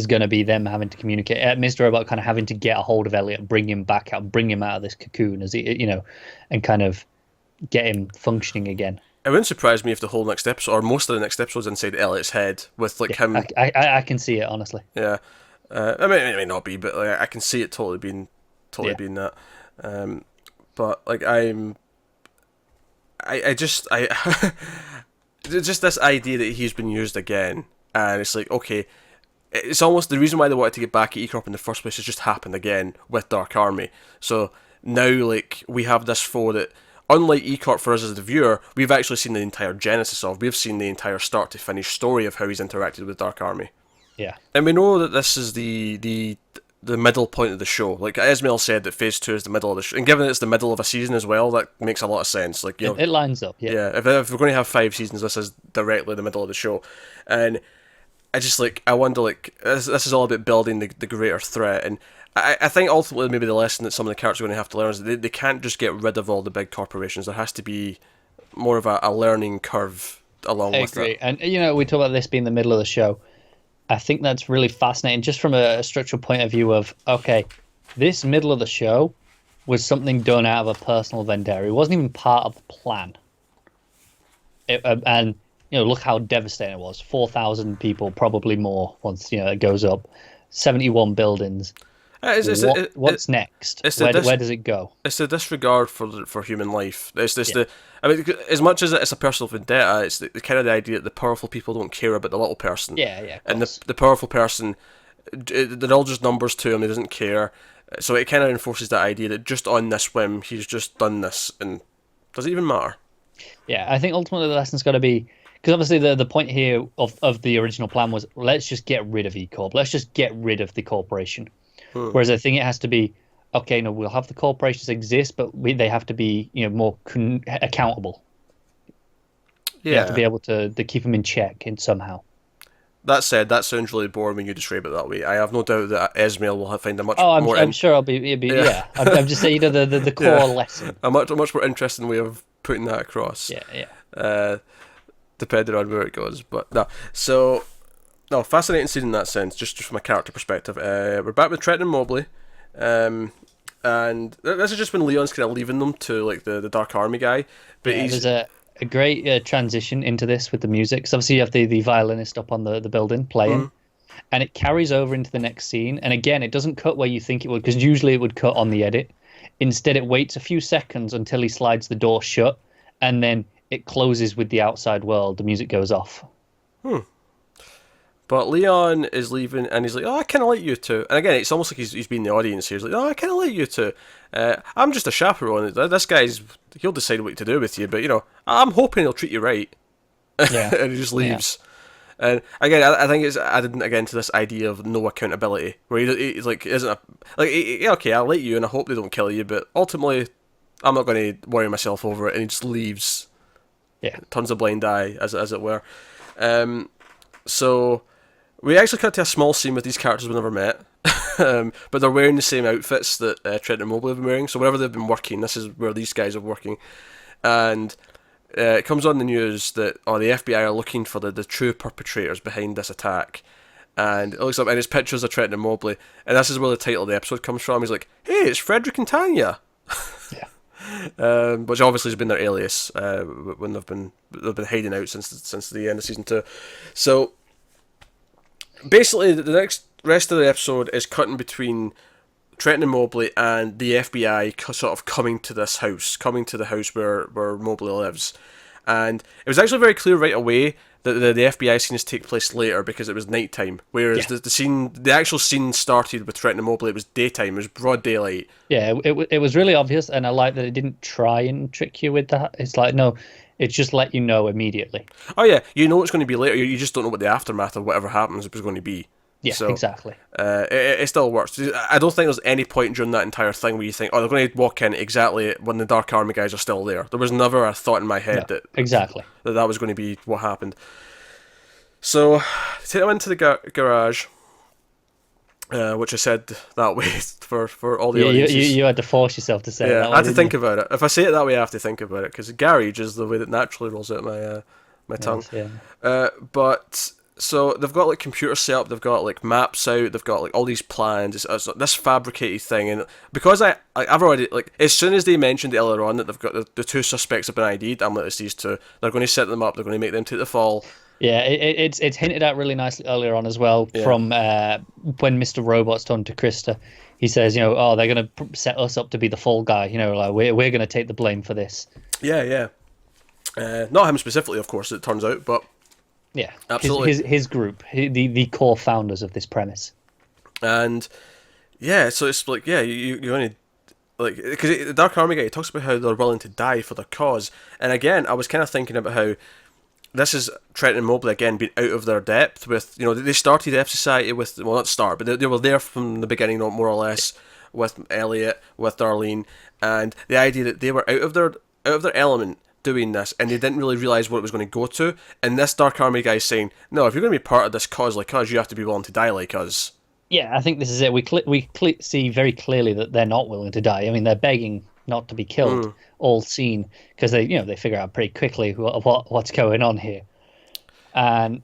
going to be them having to communicate. Mr. Robot kind of having to get a hold of Elliot, bring him back out, bring him out of this cocoon, as he, and kind of get him functioning again. It wouldn't surprise me if the whole next episode, or most of the next episode's inside Elliot's head, with like him. I can see it, honestly. Yeah, I mean, it may not be, but like, I can see it totally being that. But like I just just this idea that he's been used again, and it's like, okay, it's almost the reason why they wanted to get back at E-Corp in the first place has just happened again with Dark Army. So now, like, we have this foe that, unlike E-Corp for us as the viewer, we've actually seen the entire genesis of. We've seen the entire start to finish story of how he's interacted with Dark Army. Yeah. And we know that this is the middle point of the show. Like Esmail said, that Phase 2 is the middle of the show, and given it's the middle of a season as well, that makes a lot of sense. Like, it lines up. Yeah. Yeah. If we're going to have 5 seasons, this is directly the middle of the show, and I wonder, like, this is all about building the greater threat, and I think ultimately maybe the lesson that some of the characters are going to have to learn is that they can't just get rid of all the big corporations. There has to be more of a learning curve along with it. And we talk about this being the middle of the show. I think that's really fascinating, just from a structural point of view of, okay, this middle of the show was something done out of a personal vendetta. It wasn't even part of the plan. And look how devastating it was. 4,000 people, probably more once it goes up. 71 buildings. What's next? Where does it go? It's the disregard for human life. It's as much as it's a personal vendetta, it's the kind of the idea that the powerful people don't care about the little person. Yeah. And the powerful person, they're all just numbers to him. He doesn't care. So it kind of enforces that idea that just on this whim, he's just done this, and does it even matter? Yeah, I think ultimately the lesson's got to be, because obviously the point here of the original plan was, let's just get rid of E-Corp. Let's just get rid of the corporation. Whereas I think it has to be, okay, no, we'll have the corporations exist, but they have to be more accountable. Yeah. You have to be able to keep them in check somehow. That said, that sounds really boring when you describe it that way. I have no doubt that Esmail will find a much more... I'm sure it'll be yeah. I'm just saying, the core lesson. A much more interesting way of putting that across. Yeah. Depending on where it goes. But no. So... No, fascinating scene in that sense, just from a character perspective. We're back with Trenton and Mobley, and this is just when Leon's kind of leaving them to like the Dark Army guy. But there's a great transition into this with the music. Because obviously you have the violinist up on the building playing, and it carries over into the next scene. And again, it doesn't cut where you think it would, because usually it would cut on the edit. Instead, it waits a few seconds until he slides the door shut, and then it closes with the outside world. The music goes off. But Leon is leaving, and he's like, oh, I kind of like you two. And again, it's almost like he's been in the audience here. He's like, oh, I kind of like you two. I'm just a chaperone. This he'll decide what to do with you, but, I'm hoping he'll treat you right. Yeah. And he just leaves. Yeah. And again, I think it's added again to this idea of no accountability, where he's like, okay, I'll let you, and I hope they don't kill you, but ultimately, I'm not going to worry myself over it, and he just leaves. Yeah. Turns a blind eye, as it were. So... We actually cut to a small scene with these characters we never met, but they're wearing the same outfits that Trent and Mobley have been wearing, so wherever they've been working, this is where these guys are working. And it comes on the news that the FBI are looking for the true perpetrators behind this attack. And it looks up, and his pictures of Trent and Mobley, and this is where the title of the episode comes from. He's like, hey, it's Frederick and Tanya! Yeah. Which obviously has been their alias when they've been hiding out since the end of season 2. So... basically, the next rest of the episode is cutting between Trenton and Mobley and the FBI sort of coming to the house where Mobley lives. And it was actually very clear right away that the FBI scenes take place later because it was nighttime, whereas the actual scene started with Trenton and Mobley. It was daytime, it was broad daylight. Yeah, it was really obvious, and I like that it didn't try and trick you with that. It's like, no, it just let you know immediately. Oh yeah, you know it's going to be later. You just don't know what the aftermath of whatever happens was going to be. Yeah, So exactly. it still works. I don't think there's any point during that entire thing where you think, oh, they're going to walk in exactly when the Dark Army guys are still there. There was never a thought in my head No, exactly. that was going to be what happened. So, take them into the garage, which I said that way for all the audiences. You had to force yourself to say it Yeah, that I way, had to didn't think you? about it. If I say it that way, I have to think about it, because garage is the way that naturally rolls out my tongue. Yes, yeah. But so they've got like computers set up, they've got like maps out, they've got like all these plans. It's this fabricated thing, and because I've already, like, as soon as they mentioned earlier on that they've got the two suspects have been ID'd, I'm like, it's these two. They're going to set them up. They're going to make them take the fall. Yeah, it's hinted at really nicely earlier on as well, Yeah. from when Mr. Robot's talking to Krista. He says, oh, they're going to set us up to be the fall guy. Like we're going to take the blame for this. Yeah, yeah. Not him specifically, of course, it turns out, but Yeah, absolutely. his group, the core founders of this premise. And yeah, so it's like, yeah, you only, like, because the Dark Army guy, he talks about how they're willing to die for their cause, and again, I was kind of thinking about how this is Trent and Mobley again being out of their depth with, they started F Society with, well, not start, but they were there from the beginning, more or less, with Elliot, with Darlene, and the idea that they were out of their element doing this, and they didn't really realise what it was going to go to, and this Dark Army guy is saying, no, if you're going to be part of this cause like us, you have to be willing to die like us. Yeah, I think this is it. We see very clearly that they're not willing to die. I mean, they're begging not to be killed, all seen, because they figure out pretty quickly what's going on here, and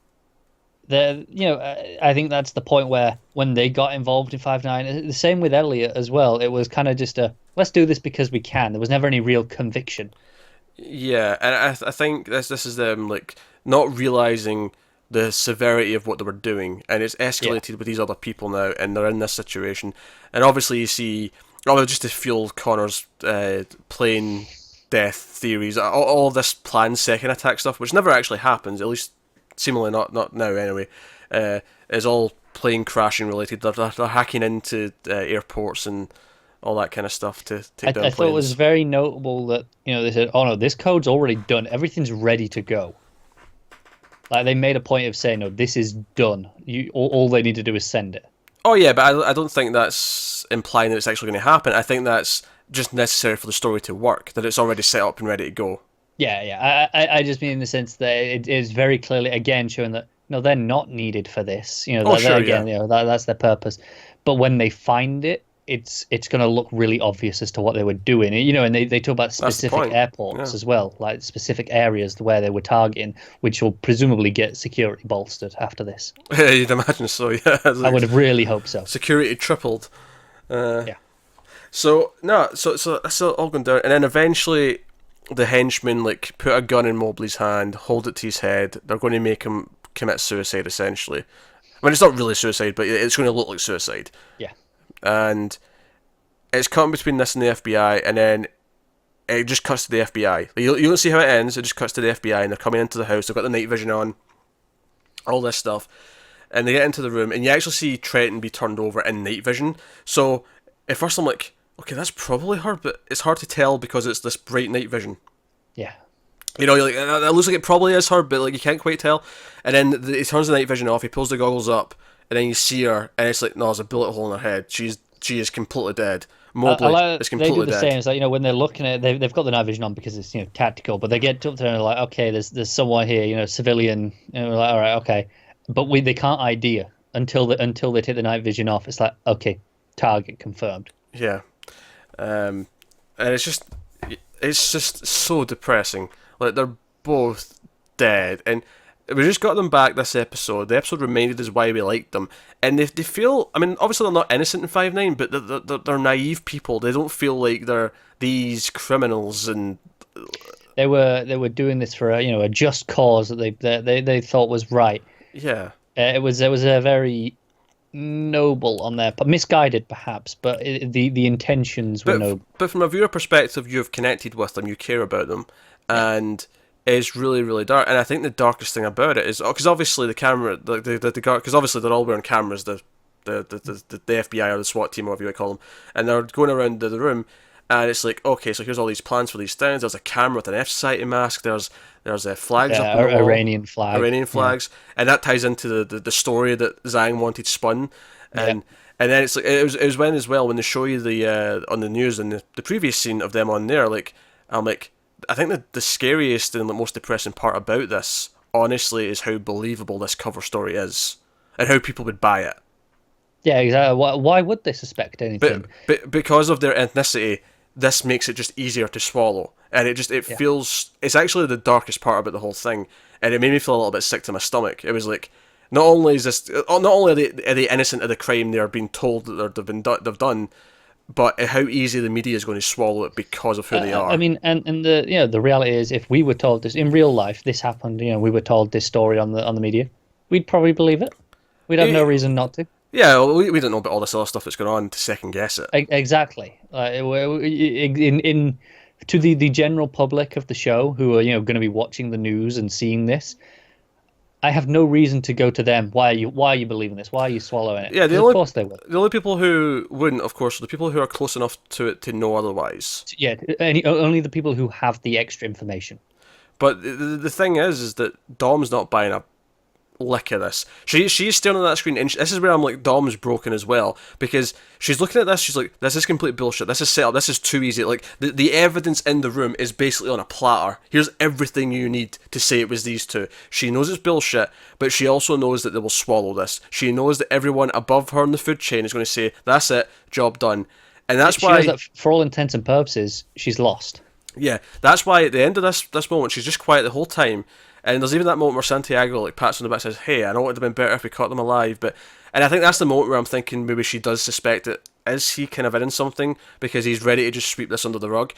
I think that's the point where when they got involved in 5-9, the same with Elliot as well. It was kind of just let's do this because we can. There was never any real conviction. Yeah, and I think this is them, like, not realising the severity of what they were doing, and it's escalated with these other people now, and they're in this situation, and obviously you see, just to fuel Connor's plane death theories, all this planned second attack stuff, which never actually happens, at least seemingly not now anyway, is all plane crashing related. They're hacking into airports and all that kind of stuff to take down I planes. thought it was very notable that they said, "Oh no, this code's already done. Everything's ready to go." Like they made a point of saying, "No, this is done. All they need to do is send it." Oh yeah, but I don't think that's implying that it's actually going to happen. I think that's just necessary for the story to work, that it's already set up and ready to go. Yeah. I just mean in the sense that it is very clearly again showing that they're not needed for this. That's their purpose. But when they find it, it's going to look really obvious as to what they were doing. And they talk about specific airports as well, like specific areas where they were targeting, which will presumably get security bolstered after this. Yeah, you'd imagine so, yeah. I would have really hoped so. Security tripled. Yeah. So that's all going down, and then eventually the henchmen put a gun in Mobley's hand, hold it to his head. They're going to make him commit suicide, essentially. I mean, it's not really suicide, but it's going to look like suicide. Yeah. And it's cutting between this and the FBI, and then it just cuts to the FBI. You don't see how it ends, it just cuts to the FBI, and they're coming into the house, they've got the night vision on, all this stuff, and they get into the room, and you actually see Trenton be turned over in night vision. So, at first I'm like, okay, that's probably her, but it's hard to tell because it's this bright night vision. Yeah. You're like, that looks like it probably is her, but you can't quite tell. And then he turns the night vision off, he pulls the goggles up, and then you see her, and it's like, no, there's a bullet hole in her head. She is completely dead. Mobley is completely dead. They do the same. It's like, when they're looking at it, they've got the night vision on because it's tactical, but they get up there and they're like, okay, there's someone here, civilian, and we're like, all right, okay, but they can't ID her until they take the night vision off. It's like, okay, target confirmed. Yeah, and it's just so depressing. Like, they're both dead, and we just got them back this episode. The episode reminded us why we liked them, and they feel, I mean, obviously they're not innocent in 5-9, but they're naive people. They don't feel like they're these criminals, and they were doing this for a just cause that they thought was right. Yeah, it was a very noble on their part, misguided perhaps, but the intentions were noble. But from a viewer perspective, you've connected with them, you care about them, and it's really, really dark. And I think the darkest thing about it is, because obviously the camera, because obviously they're all wearing cameras, the FBI or the SWAT team, or whatever you call them, and they're going around the room, And it's like, okay, so here's all these plans for these towns. There's a camera with an F Society mask. There's flags up on the wall, Iranian flag, Iranian flags, and that ties into the story that Zhang wanted spun, and then it's like it was when as well when they show you the on the news and the previous scene of them on there. Like I'm like, I think the scariest and the most depressing part about this, honestly, is how believable this cover story is, and how people would buy it. Yeah, exactly. Why would they suspect anything? But because of their ethnicity, this makes it just easier to swallow, and it feels, it's actually the darkest part about the whole thing, and it made me feel a little bit sick to my stomach. It was like, not only are they innocent of the crime they are being told that they've done, but how easy the media is going to swallow it because of who they are. I mean, and the reality is, if we were told this in real life, this happened, we were told this story on the media, we'd probably believe it. We'd have no reason not to. Yeah, well, we don't know about all this other stuff that's going on to second guess it. Exactly. To the general public of the show who are going to be watching the news and seeing this, I have no reason to go to them. Why are you believing this? Why are you swallowing it? Yeah, of course they will. The only people who wouldn't, of course, are the people who are close enough to it to know otherwise. Yeah, only the people who have the extra information. But the thing is that Dom's not buying a lick of this. She's staring at that screen, and this is where I'm like, Dom's broken as well, because she's looking at this, she's like, this is complete bullshit, this is set up, this is too easy, like, the evidence in the room is basically on a platter, here's everything you need to say it was these two. She knows it's bullshit, but she also knows that they will swallow this. She knows that everyone above her in the food chain is going to say, that's it, job done. And that's why, knows that for all intents and purposes, she's lost. Yeah, that's why at the end of this moment, she's just quiet the whole time. And there's even that moment where Santiago like pats on the back and says, hey, I know it would have been better if we caught them alive. And I think that's the moment where I'm thinking maybe she does suspect that is he kind of in something, because he's ready to just sweep this under the rug.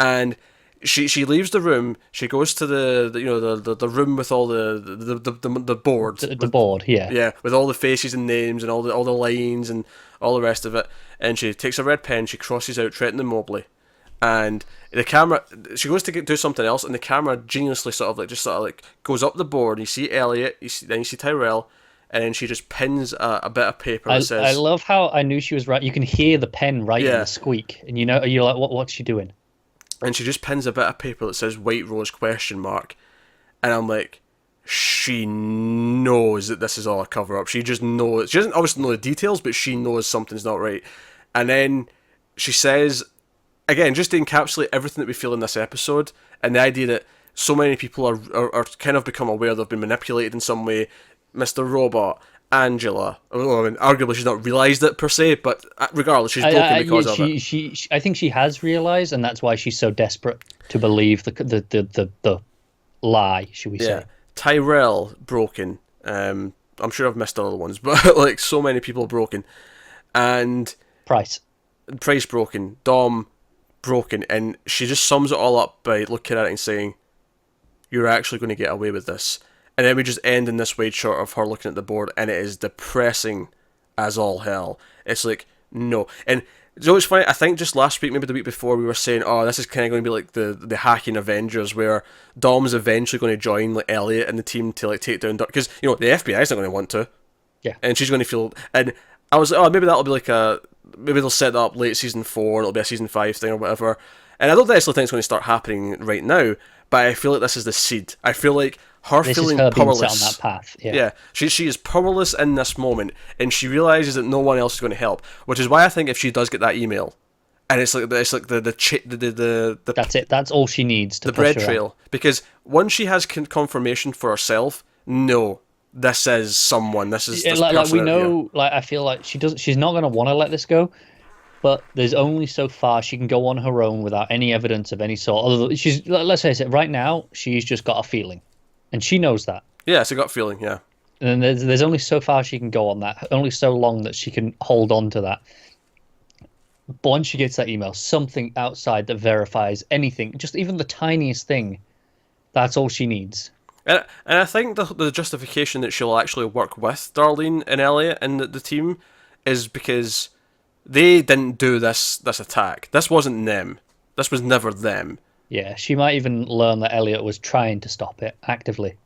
And she leaves the room. She goes to the room with all the board. The board, yeah. Yeah, with all the faces and names and all the lines and all the rest of it. And she takes a red pen. She crosses out Trenton and Mobley. And the camera, she goes to do something else, and the camera geniusly sort of goes up the board. And you see Elliot, then you see Tyrell, and then she just pins a bit of paper that says. I love how I knew she was right. You can hear the pen writing the squeak, and you're like, what's she doing? And she just pins a bit of paper that says "White Rose?" And I'm like, she knows that this is all a cover up. She just knows. She doesn't obviously know the details, but she knows something's not right. And then she says, again, just to encapsulate everything that we feel in this episode, and the idea that so many people are kind of become aware they've been manipulated in some way. Mr. Robot, Angela, well, I mean, arguably she's not realised it per se, but regardless, she's broken because of it. I think she has realised, and that's why she's so desperate to believe the lie, should we say. Yeah. Tyrell, broken. I'm sure I've missed other ones, but like so many people broken. And Price broken. Dom, broken. And she just sums it all up by looking at it and saying, you're actually going to get away with this. And then we just end in this wide shot of her looking at the board, and it is depressing as all hell. It's like, no. And so it's funny, I think just last week, maybe the week before, we were saying, oh, this is kind of going to be like the hacking Avengers, where Dom's eventually going to join like Elliot and the team to like take down, because the FBI's not going to want to. Yeah. And she's going to feel, and I was like, oh, maybe that'll be like maybe they'll set that up late season 4, and it'll be a season 5 thing or whatever. And I don't necessarily think it's going to start happening right now, but I feel like this is the seed. I feel like her feeling powerless. Being set on that path. Yeah, she is powerless in this moment, and she realizes that no one else is going to help. Which is why I think if she does get that email, and it's like the that's it. That's all she needs to the push bread trail. Because once she has confirmation for herself, no, this is someone. This is this like we know. Like I feel like she's not going to want to let this go. But there's only so far she can go on her own without any evidence of any sort. Let's face it, right now, she's just got a feeling. And she knows that. Yeah, it's a gut feeling, yeah. And there's only so far she can go on that. Only so long that she can hold on to that. But once she gets that email, something outside that verifies anything, just even the tiniest thing, that's all she needs. And I think the justification that she'll actually work with Darlene and Elliot and the team is because they didn't do this attack. This wasn't them. This was never them. Yeah, she might even learn that Elliot was trying to stop it actively.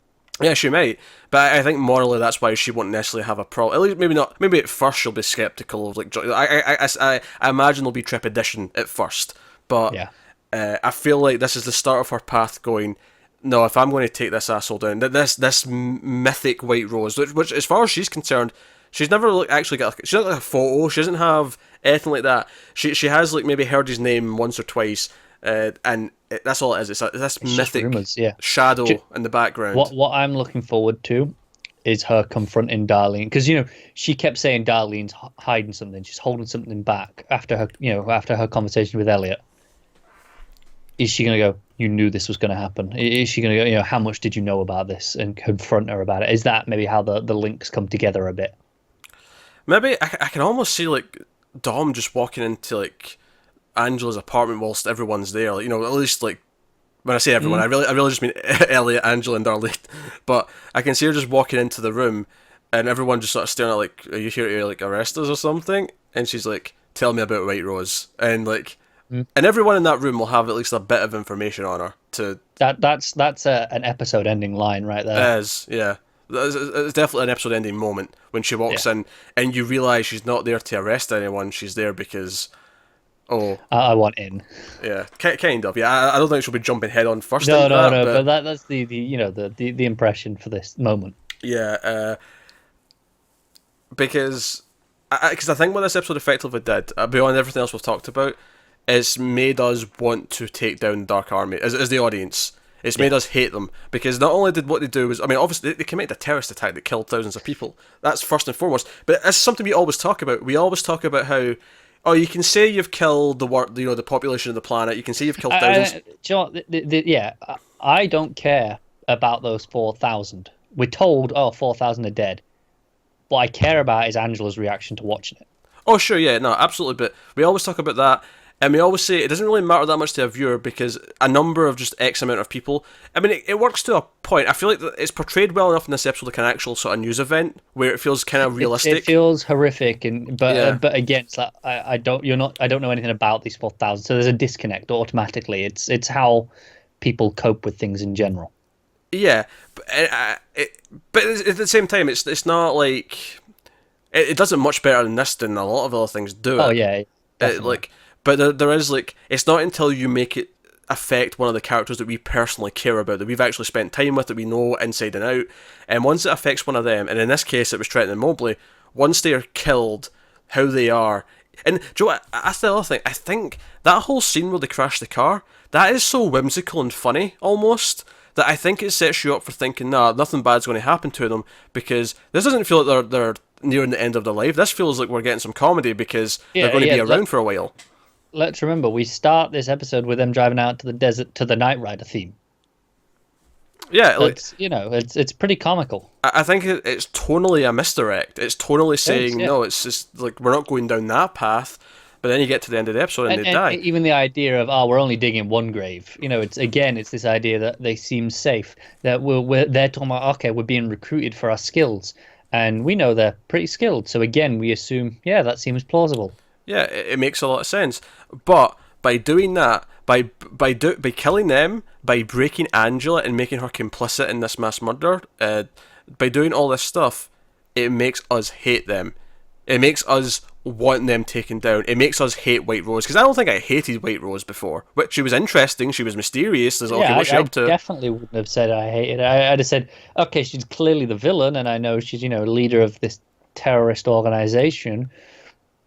Yeah, she might. But I think morally that's why she won't necessarily have a problem. At least maybe not. Maybe at first she'll be skeptical of like. I imagine there'll be trepidation at first. But Yeah. I feel like this is the start of her path going, no, if I'm going to take this asshole down, this mythic White Rose, which as far as she's concerned, she's never actually got, she's not like a photo, she doesn't have anything like that. She has like maybe heard his name once or twice, and that's all it is. It's this mythic rumors, yeah. shadow in the background. What I'm looking forward to is her confronting Darlene, because she kept saying Darlene's hiding something, she's holding something back after her conversation with Elliot. Is she going to go, you knew this was going to happen? Is she going to go, how much did you know about this, and confront her about it? Is that maybe how the links come together a bit? Maybe I can almost see like Dom just walking into like Angela's apartment whilst everyone's there. Like, at least like when I say everyone, I really just mean Elliot, Angela, and Darlene. But I can see her just walking into the room, and everyone just sort of staring at like, "Are you here to like arrest us or something?" And she's like, "Tell me about White Rose," and like. And everyone in that room will have at least a bit of information on her. That's an episode-ending line right there. Yeah. It's definitely an episode-ending moment when she walks in and you realise she's not there to arrest anyone. She's there because, I want in. Yeah, kind of. Yeah, I don't think she'll be jumping head on first. No. But that's the impression for this moment. Yeah, because I think what this episode effectively did, beyond everything else we've talked about, it's made us want to take down the Dark Army as the audience. It's made us hate them, because not only did what they do was, obviously they committed a terrorist attack that killed thousands of people. That's first and foremost. But it's something we always talk about. We always talk about how, you can say you've killed the population of the planet. You can say you've killed thousands. I don't care about those 4,000. We're told, 4,000 are dead. What I care about is Angela's reaction to watching it. Oh, sure, yeah, no, absolutely. But we always talk about that. And we always say it doesn't really matter that much to a viewer, because a number of just X amount of people. It works to a point. I feel like it's portrayed well enough in this episode like an actual sort of news event where it feels kind of realistic. It feels horrific, but again, it's like I don't know anything about these 4,000, so there's a disconnect automatically. It's how people cope with things in general. Yeah, but at the same time, it's not like it does it much better than this than a lot of other things do. Oh yeah, But there is, like, it's not until you make it affect one of the characters that we personally care about, that we've actually spent time with, that we know inside and out, and once it affects one of them, and in this case it was Trenton and Mobley, once they are killed, how they are... And, do you know what, that's the other thing, I think that whole scene where they crash the car, that is so whimsical and funny, almost, that I think it sets you up for thinking, nah, nothing bad's going to happen to them, because this doesn't feel like they're nearing the end of their life. This feels like we're getting some comedy, because they're going to be around for a while. Let's remember, we start this episode with them driving out to the desert to the Knight Rider theme. Yeah, it's pretty comical. I think it's tonally a misdirect. It's tonally saying, no, it's just like, we're not going down that path. But then you get to the end of the episode and they die. Even the idea of, we're only digging one grave. It's this idea that they seem safe. That they're talking about, okay, we're being recruited for our skills. And we know they're pretty skilled. So again, we assume, that seems plausible. Yeah, it makes a lot of sense. But by doing that, by killing them, by breaking Angela and making her complicit in this mass murder, by doing all this stuff, it makes us hate them. It makes us want them taken down. It makes us hate White Rose, because I don't think I hated White Rose before. But she was interesting. She was mysterious. There's what's she up to? I definitely wouldn't have said I hated her. I'd have said, okay, she's clearly the villain, and I know she's leader of this terrorist organization.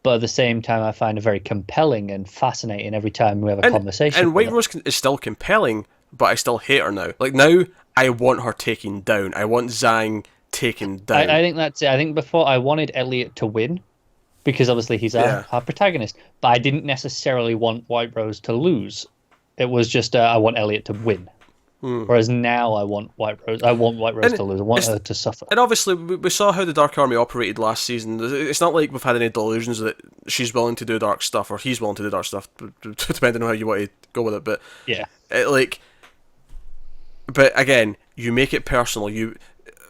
But at the same time, I find it very compelling and fascinating every time we have a conversation. And White Rose is still compelling, but I still hate her now. Like, now, I want her taken down. I want Zhang taken down. I think that's it. I think before I wanted Elliot to win, because obviously he's our protagonist. But I didn't necessarily want White Rose to lose. It was just I want Elliot to win. Whereas now I want White Rose. I want White Rose to lose. I want her to suffer. And obviously, we saw how the Dark Army operated last season. It's not like we've had any delusions that she's willing to do dark stuff or he's willing to do dark stuff, depending on how you want to go with it. But but again, you make it personal.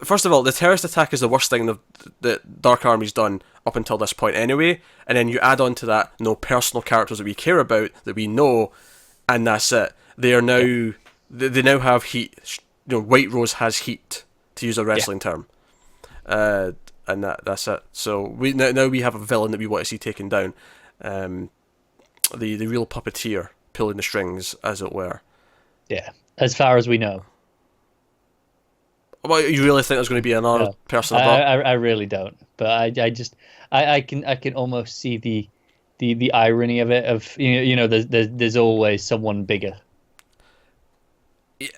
First of all, the terrorist attack is the worst thing that Dark Army's done up until this point, anyway. And then you add on to that personal characters that we care about, that we know, and that's it. They are now. They now have heat. White Rose has heat, to use a wrestling term, and that's it. So now we have a villain that we want to see taken down, the real puppeteer pulling the strings, as it were. Yeah, as far as we know. Well, you really think there's going to be another No, person I, above? I really don't. But I just I can almost see the irony of it. Of there's always someone bigger. Yeah,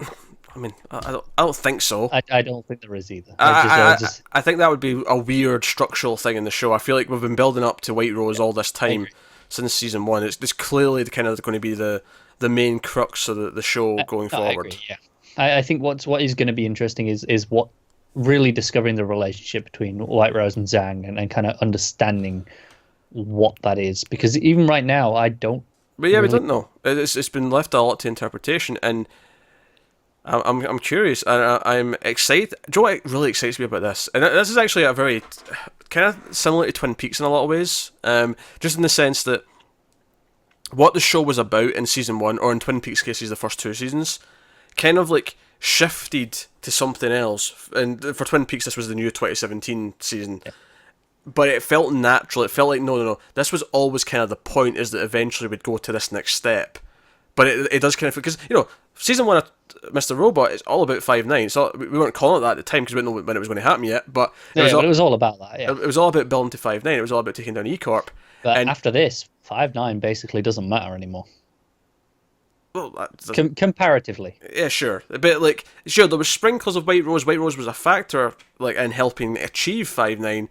I mean, I don't think so. I don't think there is either. I think that would be a weird structural thing in the show. I feel like we've been building up to White Rose all this I time agree. since season one. It's clearly kind of going to be the main crux of the show going No, I forward. agree. Yeah, I think what is going to be interesting is what really discovering the relationship between White Rose and Zhang and kind of understanding what that is, because even right now I don't But yeah, we really. don't know. It's been left a lot to interpretation, and I'm curious, and I'm excited. Do you know what really excites me about this? And this is actually a very kind of similar to Twin Peaks in a lot of ways, just in the sense that what the show was about in season one, or in Twin Peaks' cases, the first two seasons, kind of like shifted to something else. And for Twin Peaks, this was the new 2017 season. Yeah. But it felt natural. It felt like, no. This was always kind of the point, is that eventually we'd go to this next step. But it does kind of, because, season one of Mr. Robot is all about 5'9". So we weren't calling it that at the time because we didn't know when it was going to happen yet. But Yeah, but it was all about that. Yeah, it was all about building to 5'9". It was all about taking down E-Corp. but And, after this, 5'9" basically doesn't matter anymore. well, Comparatively. yeah, sure. But, like, sure, there was sprinkles of White Rose. White Rose was a factor, like, in helping achieve 5'9".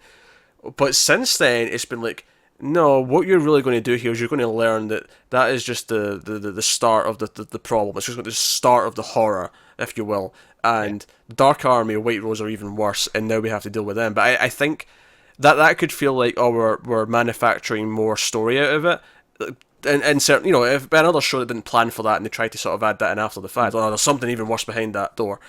But since then, it's been like, no, what you're really going to do here is you're going to learn that is just the start of the problem. It's just the start of the horror, if you will. And Dark Army, White Rose are even worse, and now we have to deal with them. But I think that could feel like, oh, we're manufacturing more story out of it. And certain, if another show that didn't plan for that and they tried to sort of add that in after the fact, oh, there's something even worse behind that door.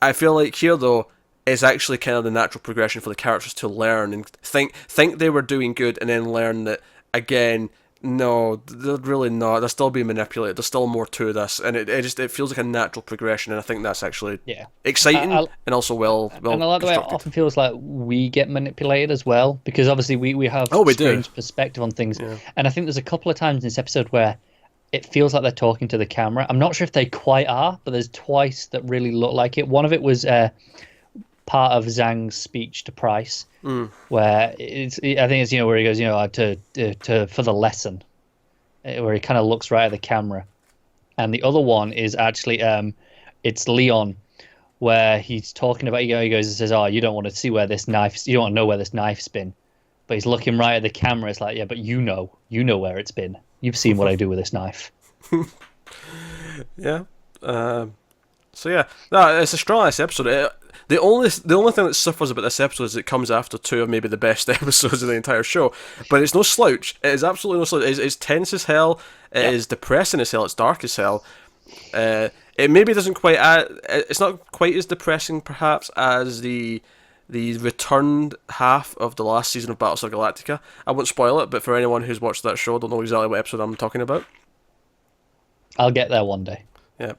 I feel like here, though, is actually kind of the natural progression for the characters to learn and think they were doing good, and then learn that, again, no, they're really not. They're still being manipulated. There's still more to this, and it feels like a natural progression, and I think that's actually exciting and also well and I like the way it constructed. often feels like we get manipulated as well, because obviously we have We strange do. perspective on things. Yeah. And I think there's a couple of times in this episode where it feels like they're talking to the camera. I'm not sure if they quite are, but there's twice that really look like it. One of it was part of Zhang's speech to Price, where I think it's where he goes to for the lesson, where he kind of looks right at the camera, and the other one is actually it's Leon, where he's talking about he says, oh, you don't want to see where this knife, you don't want to know where this knife's been, but he's looking right at the camera. It's like, yeah, but you know where it's been. You've seen what I do with this knife. Yeah. So yeah, no, it's a strong ass episode. The only thing that suffers about this episode is it comes after two of maybe the best episodes of the entire show. But it's no slouch. It is absolutely no slouch. It's tense as hell. It is depressing as hell. It's dark as hell. It maybe doesn't quite. It's not quite as depressing, perhaps, as the returned half of the last season of Battlestar Galactica. I won't spoil it, but for anyone who's watched that show, don't know exactly what episode I'm talking about. I'll get there one day. Yeah,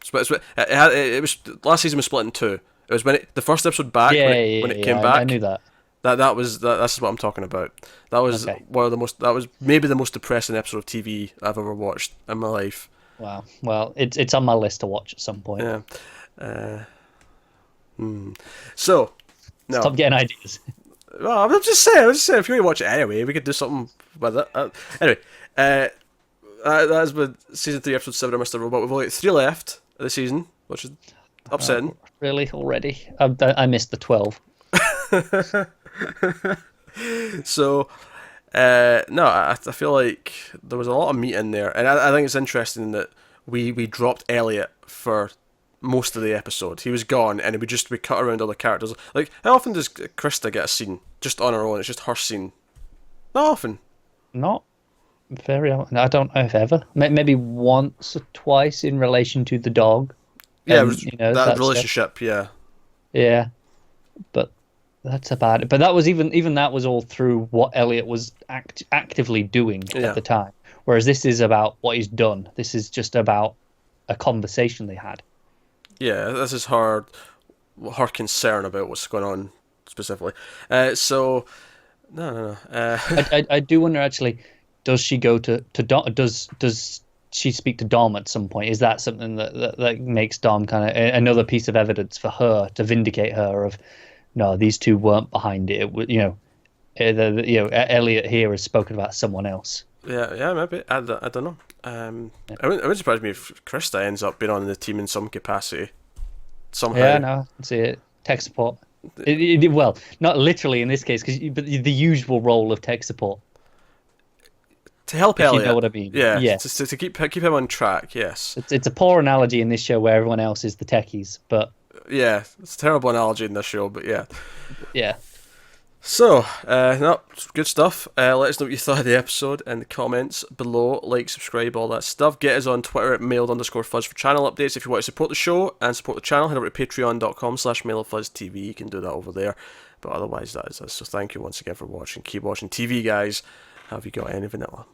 it was last season was split in two. It was when the first episode back when it came back. I knew that. That's what I'm talking about. That was Okay. one of the most. That was maybe the most depressing episode of TV I've ever watched in my life. Wow. Well, it's on my list to watch at some point. Yeah. So, no. Stop getting ideas. Well, I'm just saying. If you want to watch it anyway, we could do something with it. Anyway, that's with season 3, episode 7 of Mr. Robot. We've only got 3 left of the season, which is upsetting. Really? Already? I missed the 12. So, no, I feel like there was a lot of meat in there, and I think it's interesting that we dropped Elliot for most of the episode. He was gone, and we cut around other characters. Like, how often does Krista get a scene just on her own? It's just her scene. Not often. Not very often. I don't know if ever. Maybe once or twice in relation to the dog. Yeah, And, that relationship. Yeah. Yeah, but that's about it. But that was even that was all through what Elliot was actively doing at the time. Whereas this is about what he's done. This is just about a conversation they had. Yeah, this is her concern about what's going on specifically. So, no. I do wonder actually. Does she go to Don? Does she speak to Dom at some point? Is that something that makes Dom kind of another piece of evidence for her to vindicate her of, no, these two weren't behind it. Elliot here has spoken about someone else. Yeah, maybe. I don't know. It wouldn't surprise me if Krista ends up being on the team in some capacity somehow. Yeah, no, I see it. Tech support. Well, not literally in this case, but the usual role of tech support. To help If Elliot. you know what I mean. Yeah. To keep him on track. Yes. It's a poor analogy in this show where everyone else is the techies, but yeah, it's a terrible analogy in this show, but yeah. Yeah. So, no, good stuff. Let us know what you thought of the episode in the comments below. Like, subscribe, all that stuff. Get us on Twitter at mailed_fuzz for channel updates. If you want to support the show and support the channel, head over to patreon.com/mailoffuzztv. You can do that over there. But otherwise, that is us. So thank you once again for watching. Keep watching TV, guys. Have you got any vanilla?